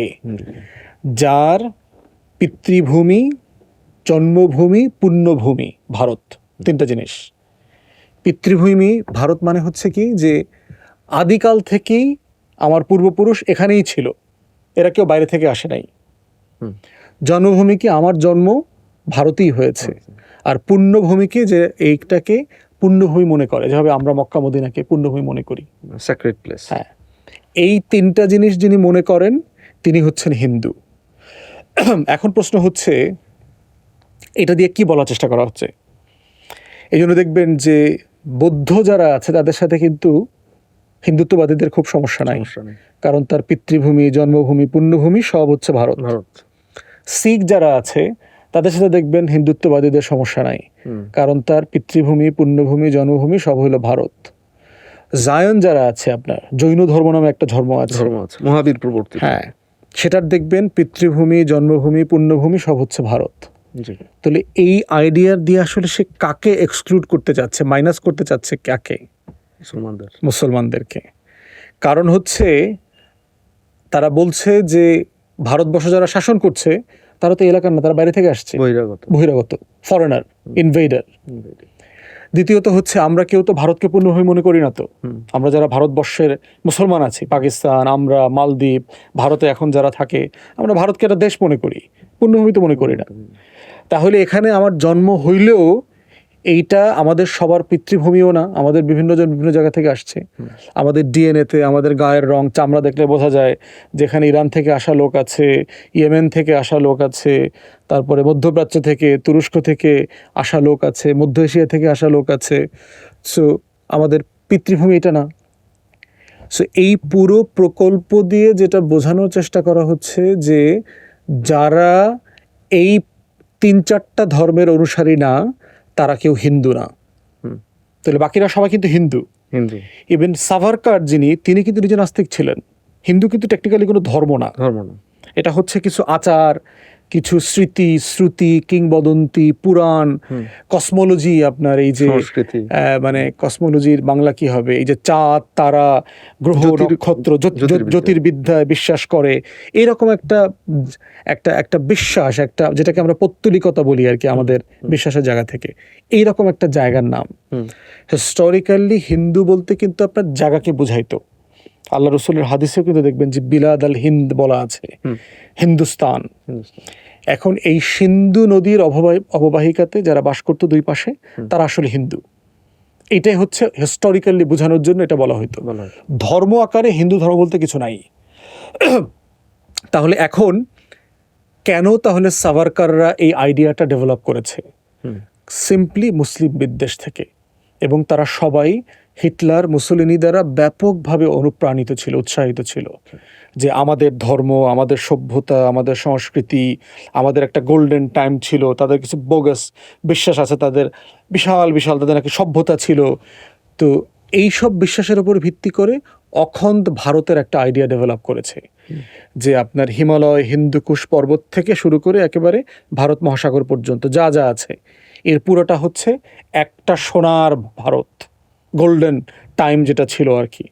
যার পিতৃভূমি, জন্মভূমি, পুণ্যভূমি ভারত, 3টা জিনিস। পিতৃভূমি ভারত মানে হচ্ছে কি যে আদিকাল থেকেই আমার পূর্বপুরুষ এখানেই ছিল, এরা কেউ বাইরে থেকে আসে নাই। জন্মভূমি কি আমার জন্ম ভারতেই হয়েছে। আর পুণ্যভূমিকে যে এইটাকে পুণ্যভূমি মনে করে, যেভাবে আমরা মক্কা মদিনাকে পুণ্যভূমি মনে করি, স্যাক্রেড প্লেস। হ্যাঁ, এই 3টা জিনিস যিনি মনে করেন তিনি হচ্ছেন হিন্দু। এখন প্রশ্ন হচ্ছে এটা দিয়ে কি বলার চেষ্টা করা হচ্ছে। এই জন্য দেখবেন যে বৌদ্ধ যারা আছে তাদের সাথে কিন্তু হিন্দুত্ববাদীদের খুব সমস্যা নাই, কারণ তার পিতৃভূমি, জন্মভূমি, পুণ্যভূমি সব হচ্ছে ভারত। শিখ যারা আছে তাদের সাথে দেখবেন হিন্দুত্ববাদীদের সমস্যা নাই, কারণ তার পিতৃভূমি, পুণ্যভূমি, জন্মভূমি সব হলো ভারত। জায়ন যারা আছে, আপনার জৈন ধর্ম নামে একটা ধর্ম আছে, মহাবীর প্রবর্তিত, হ্যাঁ, সেটার দেখবেন পিতৃভূমি, জন্মভূমি, পুণ্যভূমি সব হচ্ছে ভারত। তাহলে এই আইডিয়ার দিয়ে আসলে সে কাকে এক্সক্লুড করতে চাচ্ছে, মাইনাস করতে চাচ্ছে কাকে? মুসলমানদেরকে। কারণ হচ্ছে তারা বলছে যে ভারতবর্ষ যারা শাসন করছে তারা তো এলাকার না, তারা বাইরে থেকে আসছে, বহিরাগত, ফরেনার, ইনভেডার। দ্বিতীয়ত হচ্ছে আমরা কেউ তো ভারতকে পূর্ণভূমি মনে করি না। তো আমরা যারা ভারতবর্ষের মুসলমান আছি, পাকিস্তান, আমরা, মালদ্বীপ, ভারতে এখন যারা থাকে, আমরা ভারতকে একটা দেশ মনে করি, পূর্ণভূমি তো মনে করি না। তাহলে এখানে আমার জন্ম হইলেও এইটা আমাদের সবার পিতৃভূমিও না, আমাদের বিভিন্ন জন বিভিন্ন জায়গা থেকে আসছে। আমাদের ডিএনএতে, আমাদের গায়ের রং, চামড়া দেখলে বোঝা যায় যেখানে ইরান থেকে আসা লোক আছে, ইয়েমেন থেকে আসা লোক আছে, তারপরে মধ্যপ্রাচ্য থেকে, তুরস্ক থেকে আসা লোক আছে, মধ্য এশিয়া থেকে আসা লোক আছে। সো আমাদের পিতৃভূমি এটা না। সো এই পুরো প্রকল্প দিয়ে যেটা বোঝানোর চেষ্টা করা হচ্ছে যে যারা এই 3-4টা ধর্মের অনুসারী না, তারা কেউ হিন্দু না। তাহলে বাকিরা সবাই কিন্তু হিন্দু। ইভেন সাভারকার তিনি কিন্তু নিজে নাস্তিক ছিলেন। হিন্দু কিন্তু টেকনিক্যালি কোনো ধর্ম না। এটা হচ্ছে কিছু আচার, কিছু স্মৃতি, শ্রুতি, কিংবদন্তি, পুরাণ, কসমোলজি, আপনার এই যে মানে কসমোলজির বাংলা কি হবে, এই যে চাঁদ, তারা, গ্রহ, নক্ষত্র, জ্যোতির্বিদ্যায় বিশ্বাস করে, এইরকম একটা বিশ্বাস, একটা যেটাকে আমরা পৌত্তলিকতা বলি আর কি, আমাদের বিশ্বাসের জায়গা থেকে, এইরকম একটা জায়গার নাম। হিস্টোরিক্যালি হিন্দু বলতে কিন্তু আপনার জায়গাকে বুঝাইতো। আল্লাহ রসুলের হাদিসেও কিন্তু দেখবেন যে বিলাদ আল হিন্দ বলা আছে, হিন্দুস্তান। এখন এই সিন্ধু নদীর অববাহিকাতে যারা বাস করতো দুই পাশে, তারা আসলে হিন্দু। এটাই হচ্ছে হিস্টোরিক্যালি বোঝানোর জন্য এটা বলা হইতো। ধর্ম আকারে হিন্দু ধর্ম বলতে কিছু নাই। তাহলে এখন কেন তাহলে সাভারকাররা এই আইডিয়াটা ডেভেলপ করেছে? সিম্পলি মুসলিম বিদ্বেষ থেকে। এবং তারা সবাই হিটলার, মুসোলিনি দ্বারা ব্যাপকভাবে অনুপ্রাণিত ছিল, উৎসাহিত ছিল যে আমাদের ধর্ম, আমাদের সভ্যতা, আমাদের সংস্কৃতি, আমাদের একটা গোল্ডেন টাইম ছিল। তাদের কিছু বোগাস বিশ্বাস আছে, তাদের বিশাল বিশাল তাদের নাকি সভ্যতা ছিল। তো এই সব বিশ্বাসের উপর ভিত্তি করে অখণ্ড ভারতের একটা আইডিয়া ডেভেলপ করেছে যে আপনার হিমালয়, হিন্দুকুশ পর্বত থেকে শুরু করে একেবারে ভারত মহাসাগর পর্যন্ত যা যা আছে, এর পুরোটা হচ্ছে একটা সোনার ভারত, গোল্ডেন টাইম যেটা ছিল আর কি।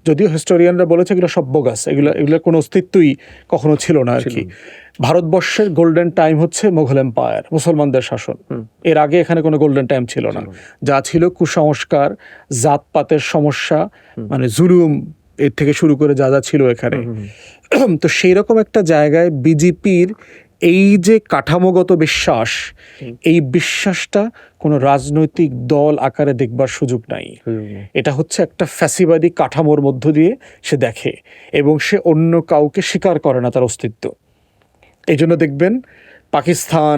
যদিও হিস্টোরিয়ানরা বলেছে এগুলো সব বোগাস, এগুলোর কোনো অস্তিত্বই কখনো ছিল না আর কি। ভারতবর্ষের গোল্ডেন টাইম হচ্ছে মুঘল এম্পায়ার, মুসলমানদের শাসন। এর আগে এখানে কোনো গোল্ডেন টাইম ছিল না। যা ছিল কুসংস্কার, জাতপাতের সমস্যা, মানে জুলুম, এর থেকে শুরু করে যা যা ছিল এখানে। তো সেই রকম একটা জায়গায় বিজেপির এই যে কাঠামোগত বিশ্বাস, এই বিশ্বাসটা কোনো রাজনৈতিক দল আকারে দেখবার সুযোগ নাই। এটা হচ্ছে একটা ফ্যাসিবাদী কাঠামোর মধ্য দিয়ে সে দেখে, এবং সে অন্য কাউকে স্বীকার করে না তার অস্তিত্ব। এই জন্য দেখবেন পাকিস্তান,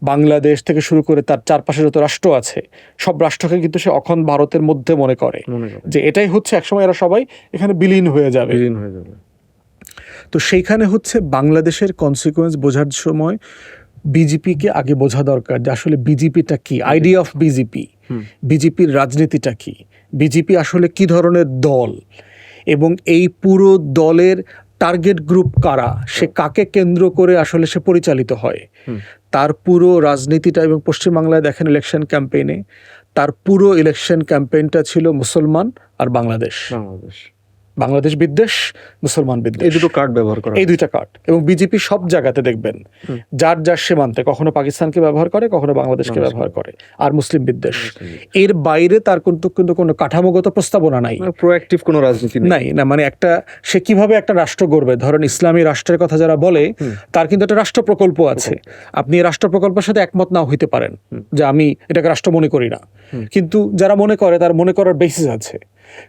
বাংলাদেশ থেকে শুরু করে তার চারপাশে যত রাষ্ট্র আছে, সব রাষ্ট্রকে কিন্তু সে অখণ্ড ভারতের মধ্যে মনে করে যে এটাই হচ্ছে একসময় এরা সবাই এখানে বিলীন হয়ে যাবে। তো সেইখানে হচ্ছে বাংলাদেশের কনসিকুয়েন্স বোঝার সময় বিজেপিকে আগে বোঝা দরকার যে আসলে বিজেপিটা কি, আইডিয়া অফ বিজেপি, বিজেপির রাজনীতিটা কি, বিজেপি আসলে কি ধরনের দল, এবং এই পুরো দলের টার্গেট গ্রুপ কারা, সে কাকে কেন্দ্র করে আসলে সে পরিচালিত হয়, তার পুরো রাজনীতিটা। এবং পশ্চিমবাংলায় দেখেন ইলেকশন ক্যাম্পেইনে তার পুরো ইলেকশন ক্যাম্পেইনটা ছিল মুসলমান আর বাংলাদেশ, বাংলাদেশ বিদ্বেষ, মুসলমান বিদ্বেষ, এই দুটো কার্ড ব্যবহার করা, এই দুইটা কার্ড। এবং বিজেপি সব জায়গাতে দেখবেন যার যার সীমান্তে কখনো পাকিস্তানকে ব্যবহার করে, কখনো বাংলাদেশকে ব্যবহার করে, আর মুসলিম বিদ্বেষ। এর বাইরে তার কিন্তু কোনো কাঠামোগত প্রস্তাবনা নাই, প্রোঅ্যাক্টিভ কোনো রাজনীতি নাই। না মানে সে কিভাবে একটা রাষ্ট্র গড়বে, ধরেন ইসলামী রাষ্ট্রের কথা যারা বলে, তার কিন্তু একটা রাষ্ট্র প্রকল্প আছে। আপনি এই রাষ্ট্র প্রকল্পের সাথে একমত নাও হইতে পারেন, যে আমি এটাকে রাষ্ট্র মনে করি না, কিন্তু যারা মনে করে তার মনে করার বেসিস আছে।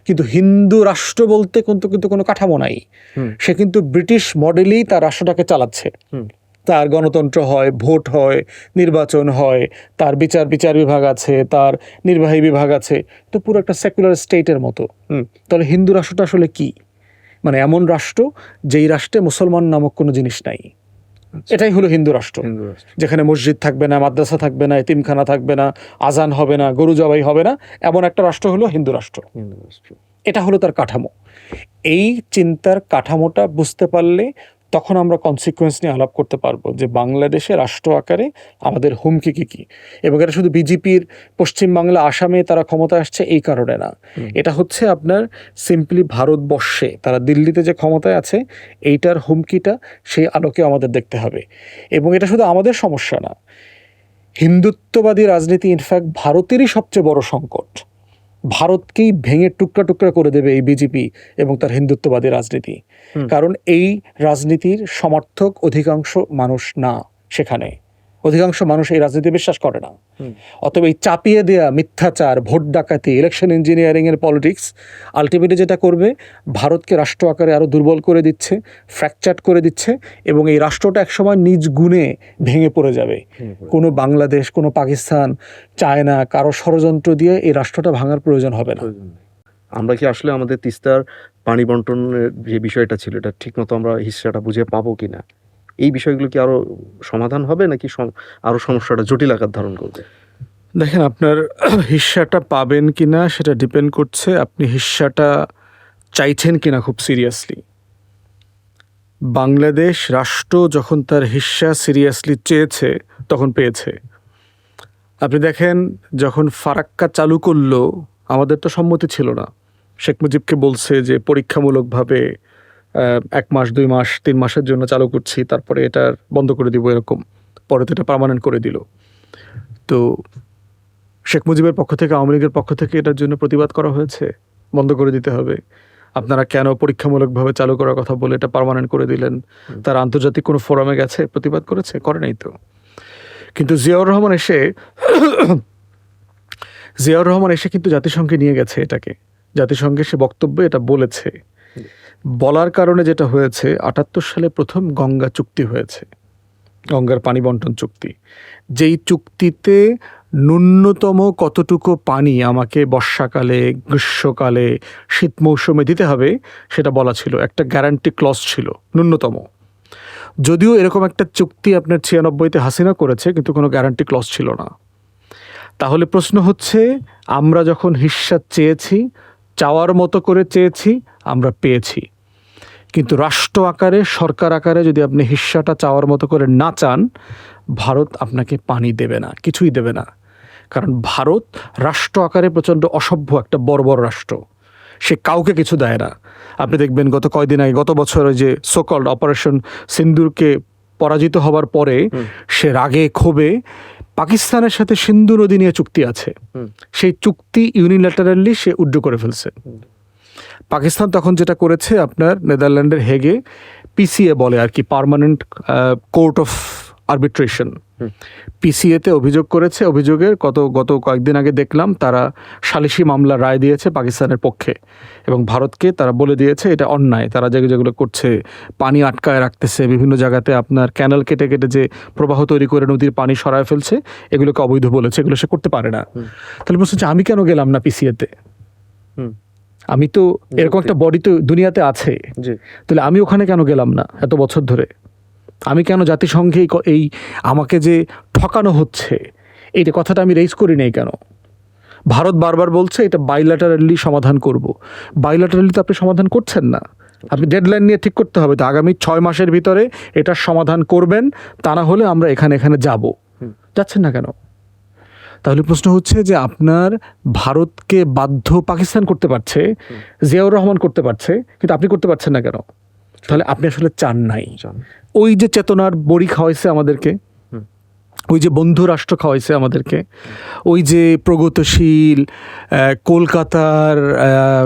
কিন্তু হিন্দু রাষ্ট্র বলতে কিন্তু কোনো কাঠামো নাই। সে কিন্তু ব্রিটিশ মডেলেই তার রাষ্ট্রটাকে চালাচ্ছে। তার গণতন্ত্র হয়, ভোট হয়, নির্বাচন হয়, তার বিচার বিভাগ আছে, তার নির্বাহী বিভাগ আছে, তো পুরো একটা সেকুলার স্টেটের মতো। তাহলে হিন্দু রাষ্ট্রটা আসলে কি? মানে এমন রাষ্ট্র যেই রাষ্ট্রে মুসলমান নামক কোনো জিনিস নাই। এটাই হলো হিন্দু রাষ্ট্র, যেখানে মসজিদ থাকবে না, মাদ্রাসা থাকবে না, এতিমখানা থাকবে না, আজান হবে না, গরু জবাই হবে না, এমন একটা রাষ্ট্র হলো হিন্দু রাষ্ট্র। এটা হলো তার কাঠামো। এই চিন্তার কাঠামোটা বুঝতে পারলে তখন আমরা কনসিকুয়েন্স নিয়ে আলাপ করতে পারবো যে বাংলাদেশে রাষ্ট্র আকারে আমাদের হুমকি কী এবং এটা শুধু বিজেপির পশ্চিমবাংলা আসামে তারা ক্ষমতা আসছে এই কারণে না, এটা হচ্ছে আপনার সিম্পলি ভারতবর্ষে তারা দিল্লিতে যে ক্ষমতায় আছে এইটার হুমকিটা সেই আলোকে আমাদের দেখতে হবে। এবং এটা শুধু আমাদের সমস্যা না, হিন্দুত্ববাদী রাজনীতি ইনফ্যাক্ট ভারতেরই সবচেয়ে বড় সংকট। ভারতকেই ভেঙে টুকরা টুকরা করে দেবে এই বিজেপি এবং তার হিন্দুত্ববাদী রাজনীতি, কারণ এই রাজনীতির সমর্থক অধিকাংশ মানুষ না, সেখানে অধিকাংশ মানুষ এই রাজনীতি বিশ্বাস করে না। অতএব এই চাপিয়ে দেয়া মিথ্যাচার, ভোট ডাকাতি, ইলেকশন ইঞ্জিনিয়ারিং এর পলিটিক্স আলটিমেটলি যেটা করবে ভারতকে রাষ্ট্র আকারে আরো দুর্বল করে দিচ্ছে, ফ্র্যাকচার করে দিচ্ছে এবং এই রাষ্ট্রটা একসময় নিজ গুণে ভেঙে পড়ে যাবে। কোনো বাংলাদেশ, কোনো পাকিস্তান, চায়না কারো ষড়যন্ত্র দিয়ে এই রাষ্ট্রটা ভাঙার প্রয়োজন হবে না। আমরা কি আসলে আমাদের তিস্তার পানি বন্টনের যে বিষয়টা ছিল এটা ঠিকমতো আমরা হিস্সাটা বুঝে পাবো কিনা, এই বিষয়গুলো কি আরো সমাধান হবে নাকি আরো সমস্যাটা জটিল আকার ধারণ করবে? দেখেন, আপনার হিস্সাটা পাবেন কিনা সেটা ডিপেন্ড করছে আপনি হিস্সাটা চাইছেন কিনা খুব সিরিয়াসলি। বাংলাদেশ রাষ্ট্র যখন তার হিস্সা সিরিয়াসলি চেয়েছে তখন পেয়েছে। আপনি দেখেন, যখন ফারাক্কা চালু করলো আমাদের তো সম্মতি ছিল না। শেখ মুজিবকে বলছে যে পরীক্ষামূলকভাবে 1 মাস 2 মাস 3 মাসের জন্য চালু করছি, তারপরে এটা বন্ধ করে দিব, এরকম। পরে তো এটা পার্মানেন্ট করে দিল। তো শেখ মুজিবের পক্ষ থেকে, আওয়ামী লীগের পক্ষ থেকে এটার জন্য প্রতিবাদ করা হয়েছে, বন্ধ করে দিতে হবে, আপনারা কেন পরীক্ষামূলকভাবে চালু করার কথা বলে এটা পার্মানেন্ট করে দিলেন। তারা আন্তর্জাতিক কোনো ফোরামে গেছে, প্রতিবাদ করেছে? করে নাই তো। কিন্তু জিয়াউর রহমান এসে কিন্তু জাতিসংঘে নিয়ে গেছে এটাকে, জাতিসংঘে সে বক্তব্যে এটা বলেছে। বলার কারণে যেটা হয়েছে, 78 সালে প্রথম গঙ্গা চুক্তি হয়েছে, গঙ্গার পানি বন্টন চুক্তি, যেই চুক্তিতে ন্যূনতম কতটুকু পানি আমাকে বর্ষাকালে, গ্রীষ্মকালে, শীত মৌসুমে দিতে হবে সেটা বলা ছিল, একটা গ্যারান্টি ক্লজ ছিল ন্যূনতম। যদিও এরকম একটা চুক্তি আপনার 96-তে হাসিনা করেছে, কিন্তু কোনো গ্যারান্টি ক্লজ ছিল না। তাহলে প্রশ্ন হচ্ছে, আমরা যখন হিস্সা চেয়েছি, চাওয়ার মতো করে চেয়েছি, আমরা পেয়েছি। কিন্তু রাষ্ট্র আকারে, সরকার আকারে যদি আপনি হিস্সাটা চাওয়ার মতো করে না চান, ভারত আপনাকে পানি দেবে না, কিছুই দেবে না। কারণ ভারত রাষ্ট্র আকারে প্রচণ্ড অসভ্য একটা বর্বর রাষ্ট্র, সে কাউকে কিছু দেয় না। আপনি দেখবেন গত কয়দিন আগে, গত বছর ওই যে সোকল্ড অপারেশন সিন্দুরকে পরাজিত হবার পরে সে রাগে ক্ষোভে পাকিস্তানের সাথে সিন্ধু নদী নিয়ে চুক্তি আছে, সেই চুক্তি ইউনিল্যাটারালি সে উইথড্র করে ফেলছে। পাকিস্তান তখন যেটা করেছে, আপনার নেদারল্যান্ডের হেগে পিসিএ বলে আর কি, পার্মানেন্ট কোর্ট অফ আরবিট্রেশন, পিসিএতে অভিযোগ করেছে। অভিযোগের গত কয়েকদিন আগে দেখলাম তারা সালিশি মামলা রায় দিয়েছে পাকিস্তানের পক্ষে, এবং ভারতকে তারা বলে দিয়েছে এটা অন্যায়, তারা যেগুলো করছে, পানি আটকায় রাখতেছে বিভিন্ন জায়গাতে, আপনার ক্যানাল কেটে কেটে যে প্রবাহ তৈরি করে নদীর পানি সরায় ফেলছে, এগুলোকে অবৈধ বলেছে, এগুলো সে করতে পারে না। তাহলে প্রশ্ন হচ্ছে, আমি কেন গেলাম না পিসিএতে? আমি তো এরকম একটা বডি তো দুনিয়াতে আছে, তাহলে আমি ওখানে কেন গেলাম না এত বছর ধরে? আমি কেন জাতিসংঘে এই আমাকে যে ঠকানো হচ্ছে এইটা কথাটা আমি রেইজ করি নাই কেন? ভারত বারবার বলছে এটা বাইল্যাটারালি সমাধান করব। বাইল্যাটারালি তো আপনি সমাধান করছেন না, আপনি ডেডলাইন নিয়ে ঠিক করতে হবে তো আগামী 6 মাসের ভিতরে এটার সমাধান করবেন, তা না হলে আমরা এখানে যাব। যাচ্ছেন না কেন? তাহলে প্রশ্ন হচ্ছে যে আপনার ভারতকে বাধ্য পাকিস্তান করতে পারছে, জিয়াউর রহমান করতে পারছে, কিন্তু আপনি করতে পারছেন না কেন? তাহলে আপনি আসলে চান নাই। ওই যে চেতনার বড়ি খাওয়াইছে আমাদেরকে, ওই যে বন্ধু রাষ্ট্র খাওয়াইছে আমাদেরকে, ওই যে প্রগতিশীল কলকাতার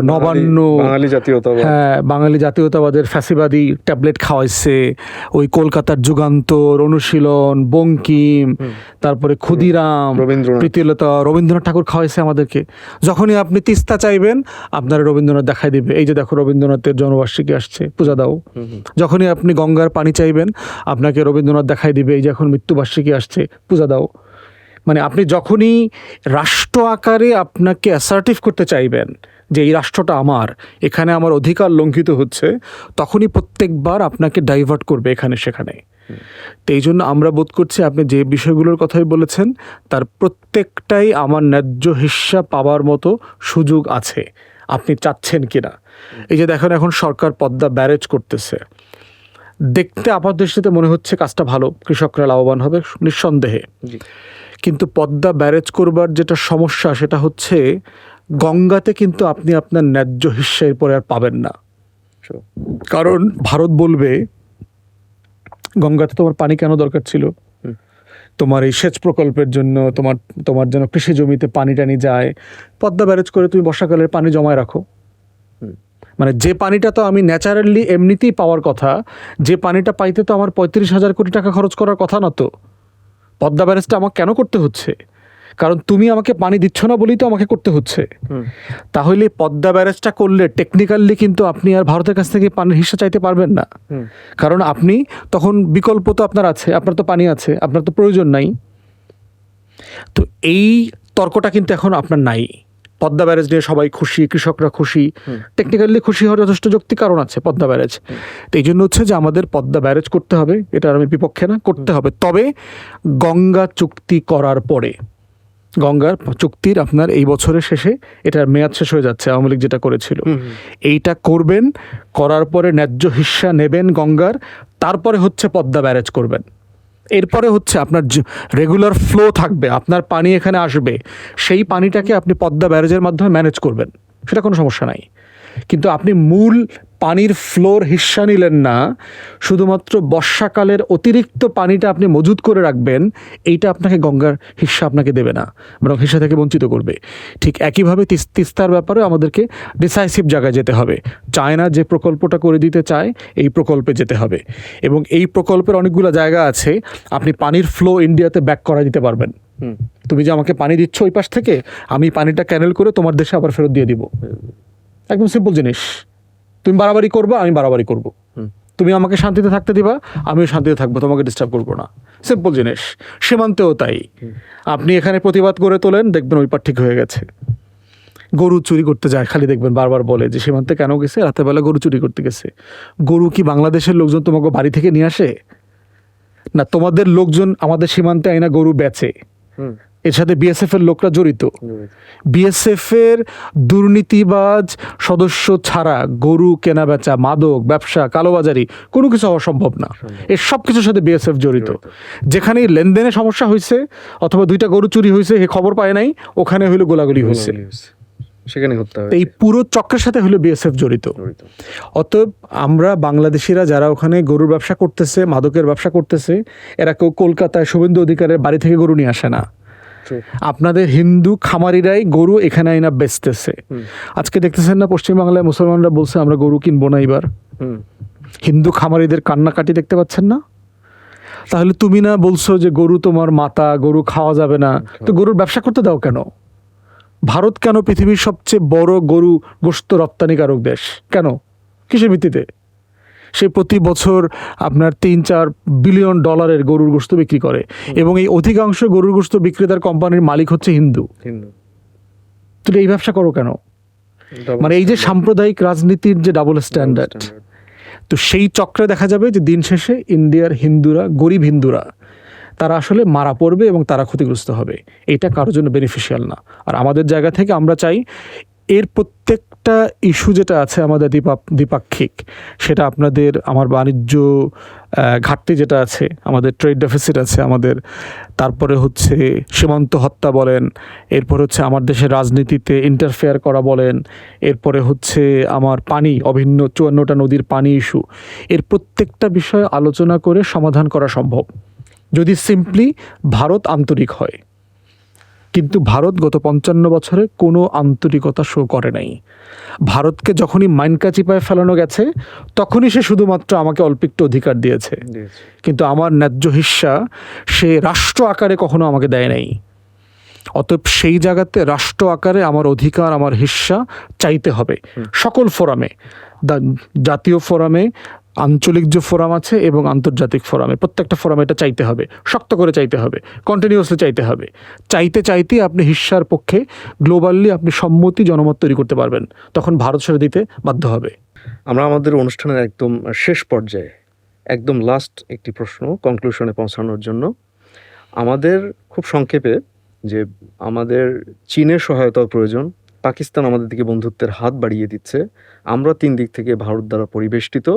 নবান্ন, হ্যাঁ বাঙালি জাতীয়তাবাদের ফ্যাসিবাদী ট্যাবলেট খাওয়াইছে, ওই কলকাতার যুগান্তর, অনুশীলন, বঙ্কিম, তারপরে ক্ষুদিরাম, প্রীতিলতা, রবীন্দ্রনাথ ঠাকুর খাওয়াইছে আমাদেরকে। যখনই আপনি তিস্তা চাইবেন, আপনারা রবীন্দ্রনাথ দেখাই দিবে, এই যে দেখো রবীন্দ্রনাথের জন্মবার্ষিকী আসছে, পূজা দাও। যখনই আপনি গঙ্গার পানি চাইবেন, আপনাকে রবীন্দ্রনাথ দেখাই দিবে, এই যে এখন মৃত্যুবার্ষিকী আসছে, পূজা দাও। মানে আপনি যখনই রাষ্ট্র আকারে আপনাকে অ্যাসার্টিভ করতে চাইবেন যে এই রাষ্ট্রটা আমার, এখানে আমার অধিকার লঙ্ঘিত হচ্ছে, তখনই প্রত্যেকবার আপনাকে ডাইভার্ট করবে এখানে সেখানে। তো এই জন্য আমরা বোধ করছি আপনি যে বিষয়গুলোর কথাই বলেছেন তার প্রত্যেকটাই আমার ন্যায্য হিস্সা পাওয়ার মতো সুযোগ আছে, আপনি চাচ্ছেন কিনা। এই যে দেখেন এখন সরকার পদ্মা ব্যারেজ করতেছে, দেখতে আপাতদৃষ্টিতে মনে হচ্ছে কাজটা ভালো, কৃষকরা লাভবান হবে নিঃসন্দেহে। জি। কিন্তু পদ্মা ব্যারেজ করবার যেটা সমস্যা সেটা হচ্ছে গঙ্গাতে কিন্তু আপনি আপনার ন্যায্য হিস্সা এরপরে আর পাবেন না। Sure. কারণ ভারত বলবে গঙ্গাতে তোমার পানি কেন দরকার ছিল, তোমার এই সেচ প্রকল্পের জন্য, তোমার যেন কৃষি জমিতে পানি টানি যায়, পদ্মা ব্যারেজ করে তুমি বর্ষাকালের পানি জমায় রাখো। মানে যে পানিটা তো আমি ন্যাচারালি এমনিতেই পাওয়ার কথা, যে পানিটা পাইতে তো আমার 35,000 কোটি টাকা খরচ করার কথা না, তো পদ্মা ব্যারেজটা আমাকে কেন করতে হচ্ছে? কারণ তুমি আমাকে পানি দিচ্ছ না বলেই তো আমাকে করতে হচ্ছে। তাহলে পদ্মা ব্যারেজটা করলে টেকনিক্যালি কিন্তু আপনি আর ভারতের কাছ থেকে পানির হিস্সা চাইতে পারবেন না, কারণ আপনি তখন বিকল্প তো আপনার আছে, আপনার তো পানি আছে, আপনার তো প্রয়োজন নাই। তো এই তর্কটা কিন্তু এখন আপনার নাই। পদ্মা ব্যারেজ নিয়ে সবাই খুশি, কৃষকরা খুশি, টেকনিক্যালি খুশি হওয়ার যথেষ্ট যৌক্তিক কারণ আছে পদ্মা ব্যারেজ। তো এই জন্য হচ্ছে যে আমাদের পদ্মা ব্যারেজ করতে হবে, এটার আমি বিপক্ষে না, করতে হবে, তবে গঙ্গা চুক্তি করার পরে। গঙ্গার চুক্তির আপনার এই বছরের শেষে এটার মেয়াদ শেষ হয়ে যাচ্ছে, আওয়ামী লীগ যেটা করেছিল, এইটা করবেন, করার পরে ন্যায্য হিস্সা নেবেন গঙ্গার, তারপরে হচ্ছে পদ্মা ব্যারেজ করবেন। এরপরে হচ্ছে আপনার রেগুলার ফ্লো থাকবে, আপনার পানি এখানে আসবে, সেই পানিটাকে আপনি পদ্মা ব্যারেজের মাধ্যমে ম্যানেজ করবেন, সেটা কোনো সমস্যা নাই। কিন্তু আপনি মূল পানির ফ্লোর হিস্সা নিলেন না, শুধুমাত্র বর্ষাকালের অতিরিক্ত পানিটা আপনি মজুত করে রাখবেন, এইটা আপনাকে গঙ্গার হিস্সা আপনাকে দেবে না, বরং হিস্সা থেকে বঞ্চিত করবে। ঠিক একইভাবে তিস্তার ব্যাপারে আমাদেরকে ডিসাইসিভ জায়গায় যেতে হবে। চায়না যে প্রকল্পটা করে দিতে চায়, এই প্রকল্পে যেতে হবে, এবং এই প্রকল্পের অনেকগুলো জায়গা আছে আপনি পানির ফ্লো ইন্ডিয়াতে ব্যাক করা দিতে পারবেন। তুমি যে আমাকে পানি দিচ্ছ ওই পাশ থেকে, আমি পানিটা ক্যানেল করে তোমার দেশে আবার ফেরত দিয়ে দিব। একদম সিম্পল জিনিস। তুমি বাড়াবাড়ি করবা, আমি বাড়াবাড়ি করব। তুমি আমাকে শান্তিতে থাকতে দিবা, আমিও শান্তিতে থাকবো, তোমাকে ডিস্টার্ব করবো না। সিম্পল জিনিস। সীমান্তেও তাই। আপনি এখানে প্রতিবাদ করে তোলেন, দেখবেন ওই পার ঠিক হয়ে গেছে। গরু চুরি করতে যায়, খালি দেখবেন বারবার বলে যে সীমান্তে কেন গেছে, রাতের বেলা গরু চুরি করতে গেছে। গরু কি বাংলাদেশের লোকজন তোমাকে বাড়ি থেকে নিয়ে আসে? না, তোমাদের লোকজন আমাদের সীমান্তে আইনা গরু বেচে। এর সাথে বিএসএফ এর লোকরা জড়িত। বিএসএফ এর দুর্নীতিবাজ সদস্য ছাড়া গরু কেনা বেচা, মাদক ব্যবসা, কালোবাজারি কোনো কিছু হওয়া সম্ভব না। এর সব কিছুর সাথে বিএসএফ জড়িত। যেখানে লেনদেনে সমস্যা হয়েছে অথবা 2টা গরু চুরি হয়েছে, এ খবর পায় নাই, ওখানে হইলো গোলাগুলি হয়েছে, সেখানে হত্যা হয়েছে। এই পুরো চক্রের সাথে হলো বিএসএফ জড়িত। অতএব আমরা বাংলাদেশিরা যারা ওখানে গরুর ব্যবসা করতেছে, মাদকের ব্যবসা করতেছে, এরা কেউ কলকাতায় শুভেন্দু অধিকারের বাড়ি থেকে গরু নিয়ে আসে না। আপনাদের হিন্দু খামারিরাই গরু এখানে আইনা বেচতেছে। আজকে দেখতেছেন না পশ্চিমবাংলায় মুসলমানরা বলছে আমরা গরু কিনবো না এবার। হিন্দু খামারিদের কান্নাকাটি দেখতে পাচ্ছেন না? তাহলে তুমি না বলছো যে গরু তোমার মাতা, গরু খাওয়া যাবে না, তো গরুর ব্যবসা করতে দাও কেন? ভারত কেন পৃথিবীর সবচেয়ে বড় গরু গোশত রপ্তানিকারক দেশ? কেন? কিসের ভিত্তিতে? সে প্রতি বছর আপনার 3-4 বিলিয়ন ডলারের গরুর গোশত বিক্রি করে, এবং এই অধিকাংশ গরুর গোশত বিক্রেতার কোম্পানির মালিক হচ্ছে হিন্দু। তুমি এই ব্যবসা করো কেন? মানে এই যে সাম্প্রদায়িক রাজনীতির যে ডাবল স্ট্যান্ডার্ড, তো সেই চক্রে দেখা যাবে যে দিন শেষে ইন্ডিয়ার হিন্দুরা, গরিব হিন্দুরা, তারা আসলে মারা পড়বে এবং তারা ক্ষতিগ্রস্ত হবে। এটা কারোর জন্য বেনিফিশিয়াল না। আর আমাদের জায়গা থেকে আমরা চাই এর প্রত্যেকটা ইস্যু যেটা আছে আমাদের দ্বিপাক্ষিক, সেটা আপনাদের আমার বাণিজ্য ঘাটতি যেটা আছে, আমাদের ট্রেড ডেফিসিট আছে আমাদের, তারপরে হচ্ছে সীমান্ত হত্যা বলেন, এরপর হচ্ছে আমার দেশের রাজনীতিতে ইন্টারফেয়ার করা বলেন, এরপরে হচ্ছে আমার পানি, অভিন্ন 54টা নদীর পানি ইস্যু, এর প্রত্যেকটা বিষয়ে আলোচনা করে সমাধান করা সম্ভব যদি সিম্পলি ভারত আন্তরিক হয়। কিন্তু ভারত গত 55 বছরে কোনো আন্তরিকতা শো করে নাই। ভারতকে যখনই মাইনকা চিপায় ফেলানো গেছে, তখনই সে শুধুমাত্র আমাকে অল্প একটু অধিকার দিয়েছে, কিন্তু আমার ন্যায্য হিস্সা সে রাষ্ট্র আকারে কখনো আমাকে দেয় নাই। অতএব সেই জায়গাতে রাষ্ট্র আকারে আমার অধিকার, আমার হিস্সা চাইতে হবে সকল ফোরামে, জাতীয় ফোরামে, আঞ্চলিক যে ফোরাম আছে এবং আন্তর্জাতিক ফোরামে, প্রত্যেকটা ফোরামে এটা চাইতে হবে, শক্ত করে চাইতে হবে, কন্টিনিউয়াসলি চাইতে হবে। চাইতে আপনি হিস্সার পক্ষে গ্লোবালি আপনি সম্মতি, জনমত তৈরি করতে পারবেন, তখন ভারত ছেড়ে দিতে বাধ্য হবে। আমরা আমাদের অনুষ্ঠানের একদম শেষ পর্যায়ে, একদম লাস্ট একটি প্রশ্ন কনক্লুশনে পৌঁছানোর জন্য, আমাদের খুব সংক্ষেপে, যে আমাদের চীনের সহায়তার প্রয়োজন, পাকিস্তান আমাদের দিকে বন্ধুত্বের হাত বাড়িয়ে দিচ্ছে, আমরা 3 দিক থেকে ভারত দ্বারা পরিবেষ্টিত,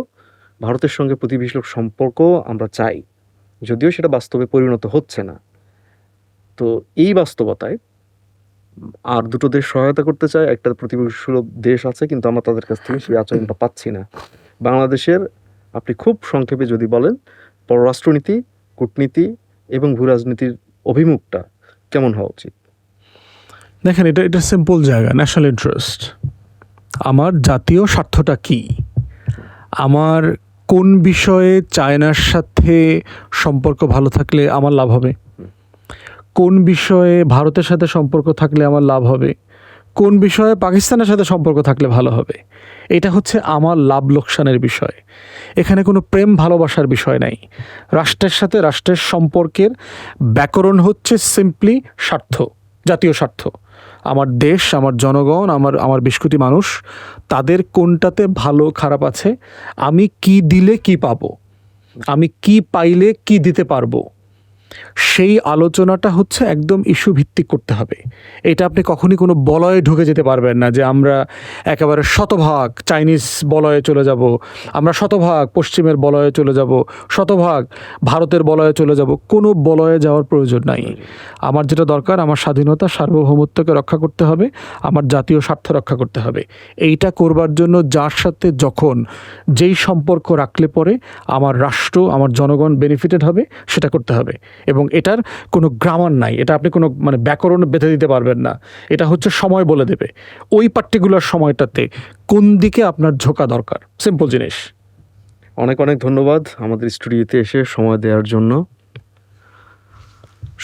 ভারতের সঙ্গে প্রতিবেশী সম্পর্ক আমরা চাই, যদিও সেটা বাস্তবে পরিণত হচ্ছে না। তো এই বাস্তবতায় আর দুটো দেশ সহায়তা করতে চায়, একটা প্রতিবেশীসুলভ দেশ আছে কিন্তু আমরা তাদের কাছ থেকে সেই আচরণটা পাচ্ছি না। বাংলাদেশের আপনি খুব সংক্ষেপে যদি বলেন পররাষ্ট্রনীতি, কূটনীতি এবং ভূরাজনীতির অভিমুখটা কেমন হওয়া উচিত? দেখেন, এটা সিম্পল জায়গা, ন্যাশনাল ইন্টারেস্ট। আমার জাতীয় স্বার্থটা কি, আমার কোন বিষয়ে চায়নার সাথে সম্পর্ক ভালো থাকলে আমার লাভ হবে, কোন বিষয়ে ভারতের সাথে সম্পর্ক থাকলে আমার লাভ হবে, কোন বিষয়ে পাকিস্তানের সাথে সম্পর্ক থাকলে ভালো হবে, এটা হচ্ছে আমার লাভ লোকসানের বিষয়। এখানে কোনো প্রেম ভালোবাসার বিষয় নাই। রাষ্ট্রের সাথে রাষ্ট্রের সম্পর্কের ব্যাকরণ হচ্ছে সিম্পলি স্বার্থ, জাতীয় স্বার্থ। আমার দেশ, আমার জনগণ, আমার 20 কোটি মানুষ, তাদের কোনটাতে ভালো খারাপ আছে, আমি কি দিলে কি পাবো, আমি কি পাইলে কি দিতে পারবো, সেই আলোচনাটা হচ্ছে একদম ইস্যু ভিত্তিক করতে হবে। এটা আপনি কখনই কোনো বলয়ে ঢুকে যেতে পারবেন না যে আমরা একেবারে শতভাগ চাইনিজ বলয়ে চলে যাব, আমরা শতভাগ পশ্চিমের বলয়ে চলে যাব, শতভাগ ভারতের বলয়ে চলে যাব। কোনো বলয়ে যাওয়ার প্রয়োজন নাই। আমার যেটা দরকার, আমার স্বাধীনতা সার্বভৌমত্বকে রক্ষা করতে হবে, আমার জাতীয় স্বার্থ রক্ষা করতে হবে। এইটা করবার জন্য যার সাথে যখন যেই সম্পর্ক রাখলে পরে আমার রাষ্ট্র, আমার জনগণ বেনিফিটেড হবে, সেটা করতে হবে। এবং এটার কোনো গ্রামার নাই, এটা আপনি কোনো ব্যাকরণ বেঁধে দিতে পারবেন না। এটা হচ্ছে সময় বলে দেবে ওই পার্টিকুলার সময়টাতে কোন দিকে আপনার ঝোঁকা দরকার। সিম্পল জিনিস। অনেক অনেক ধন্যবাদ আমাদের স্টুডিওতে এসে সময় দেওয়ার জন্য।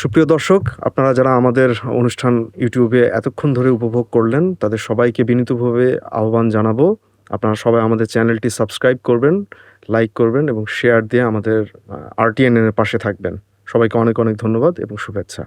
সুপ্রিয় দর্শক, আপনারা যারা আমাদের অনুষ্ঠান ইউটিউবে এতক্ষণ ধরে উপভোগ করলেন, তাদের সবাইকে বিনীতভাবে আহ্বান জানাবো, আপনারা সবাই আমাদের চ্যানেলটি সাবস্ক্রাইব করবেন, লাইক করবেন এবং শেয়ার দিয়ে আমাদের RTN এর পাশে থাকবেন। সবাইকে অনেক অনেক ধন্যবাদ এবং শুভেচ্ছা।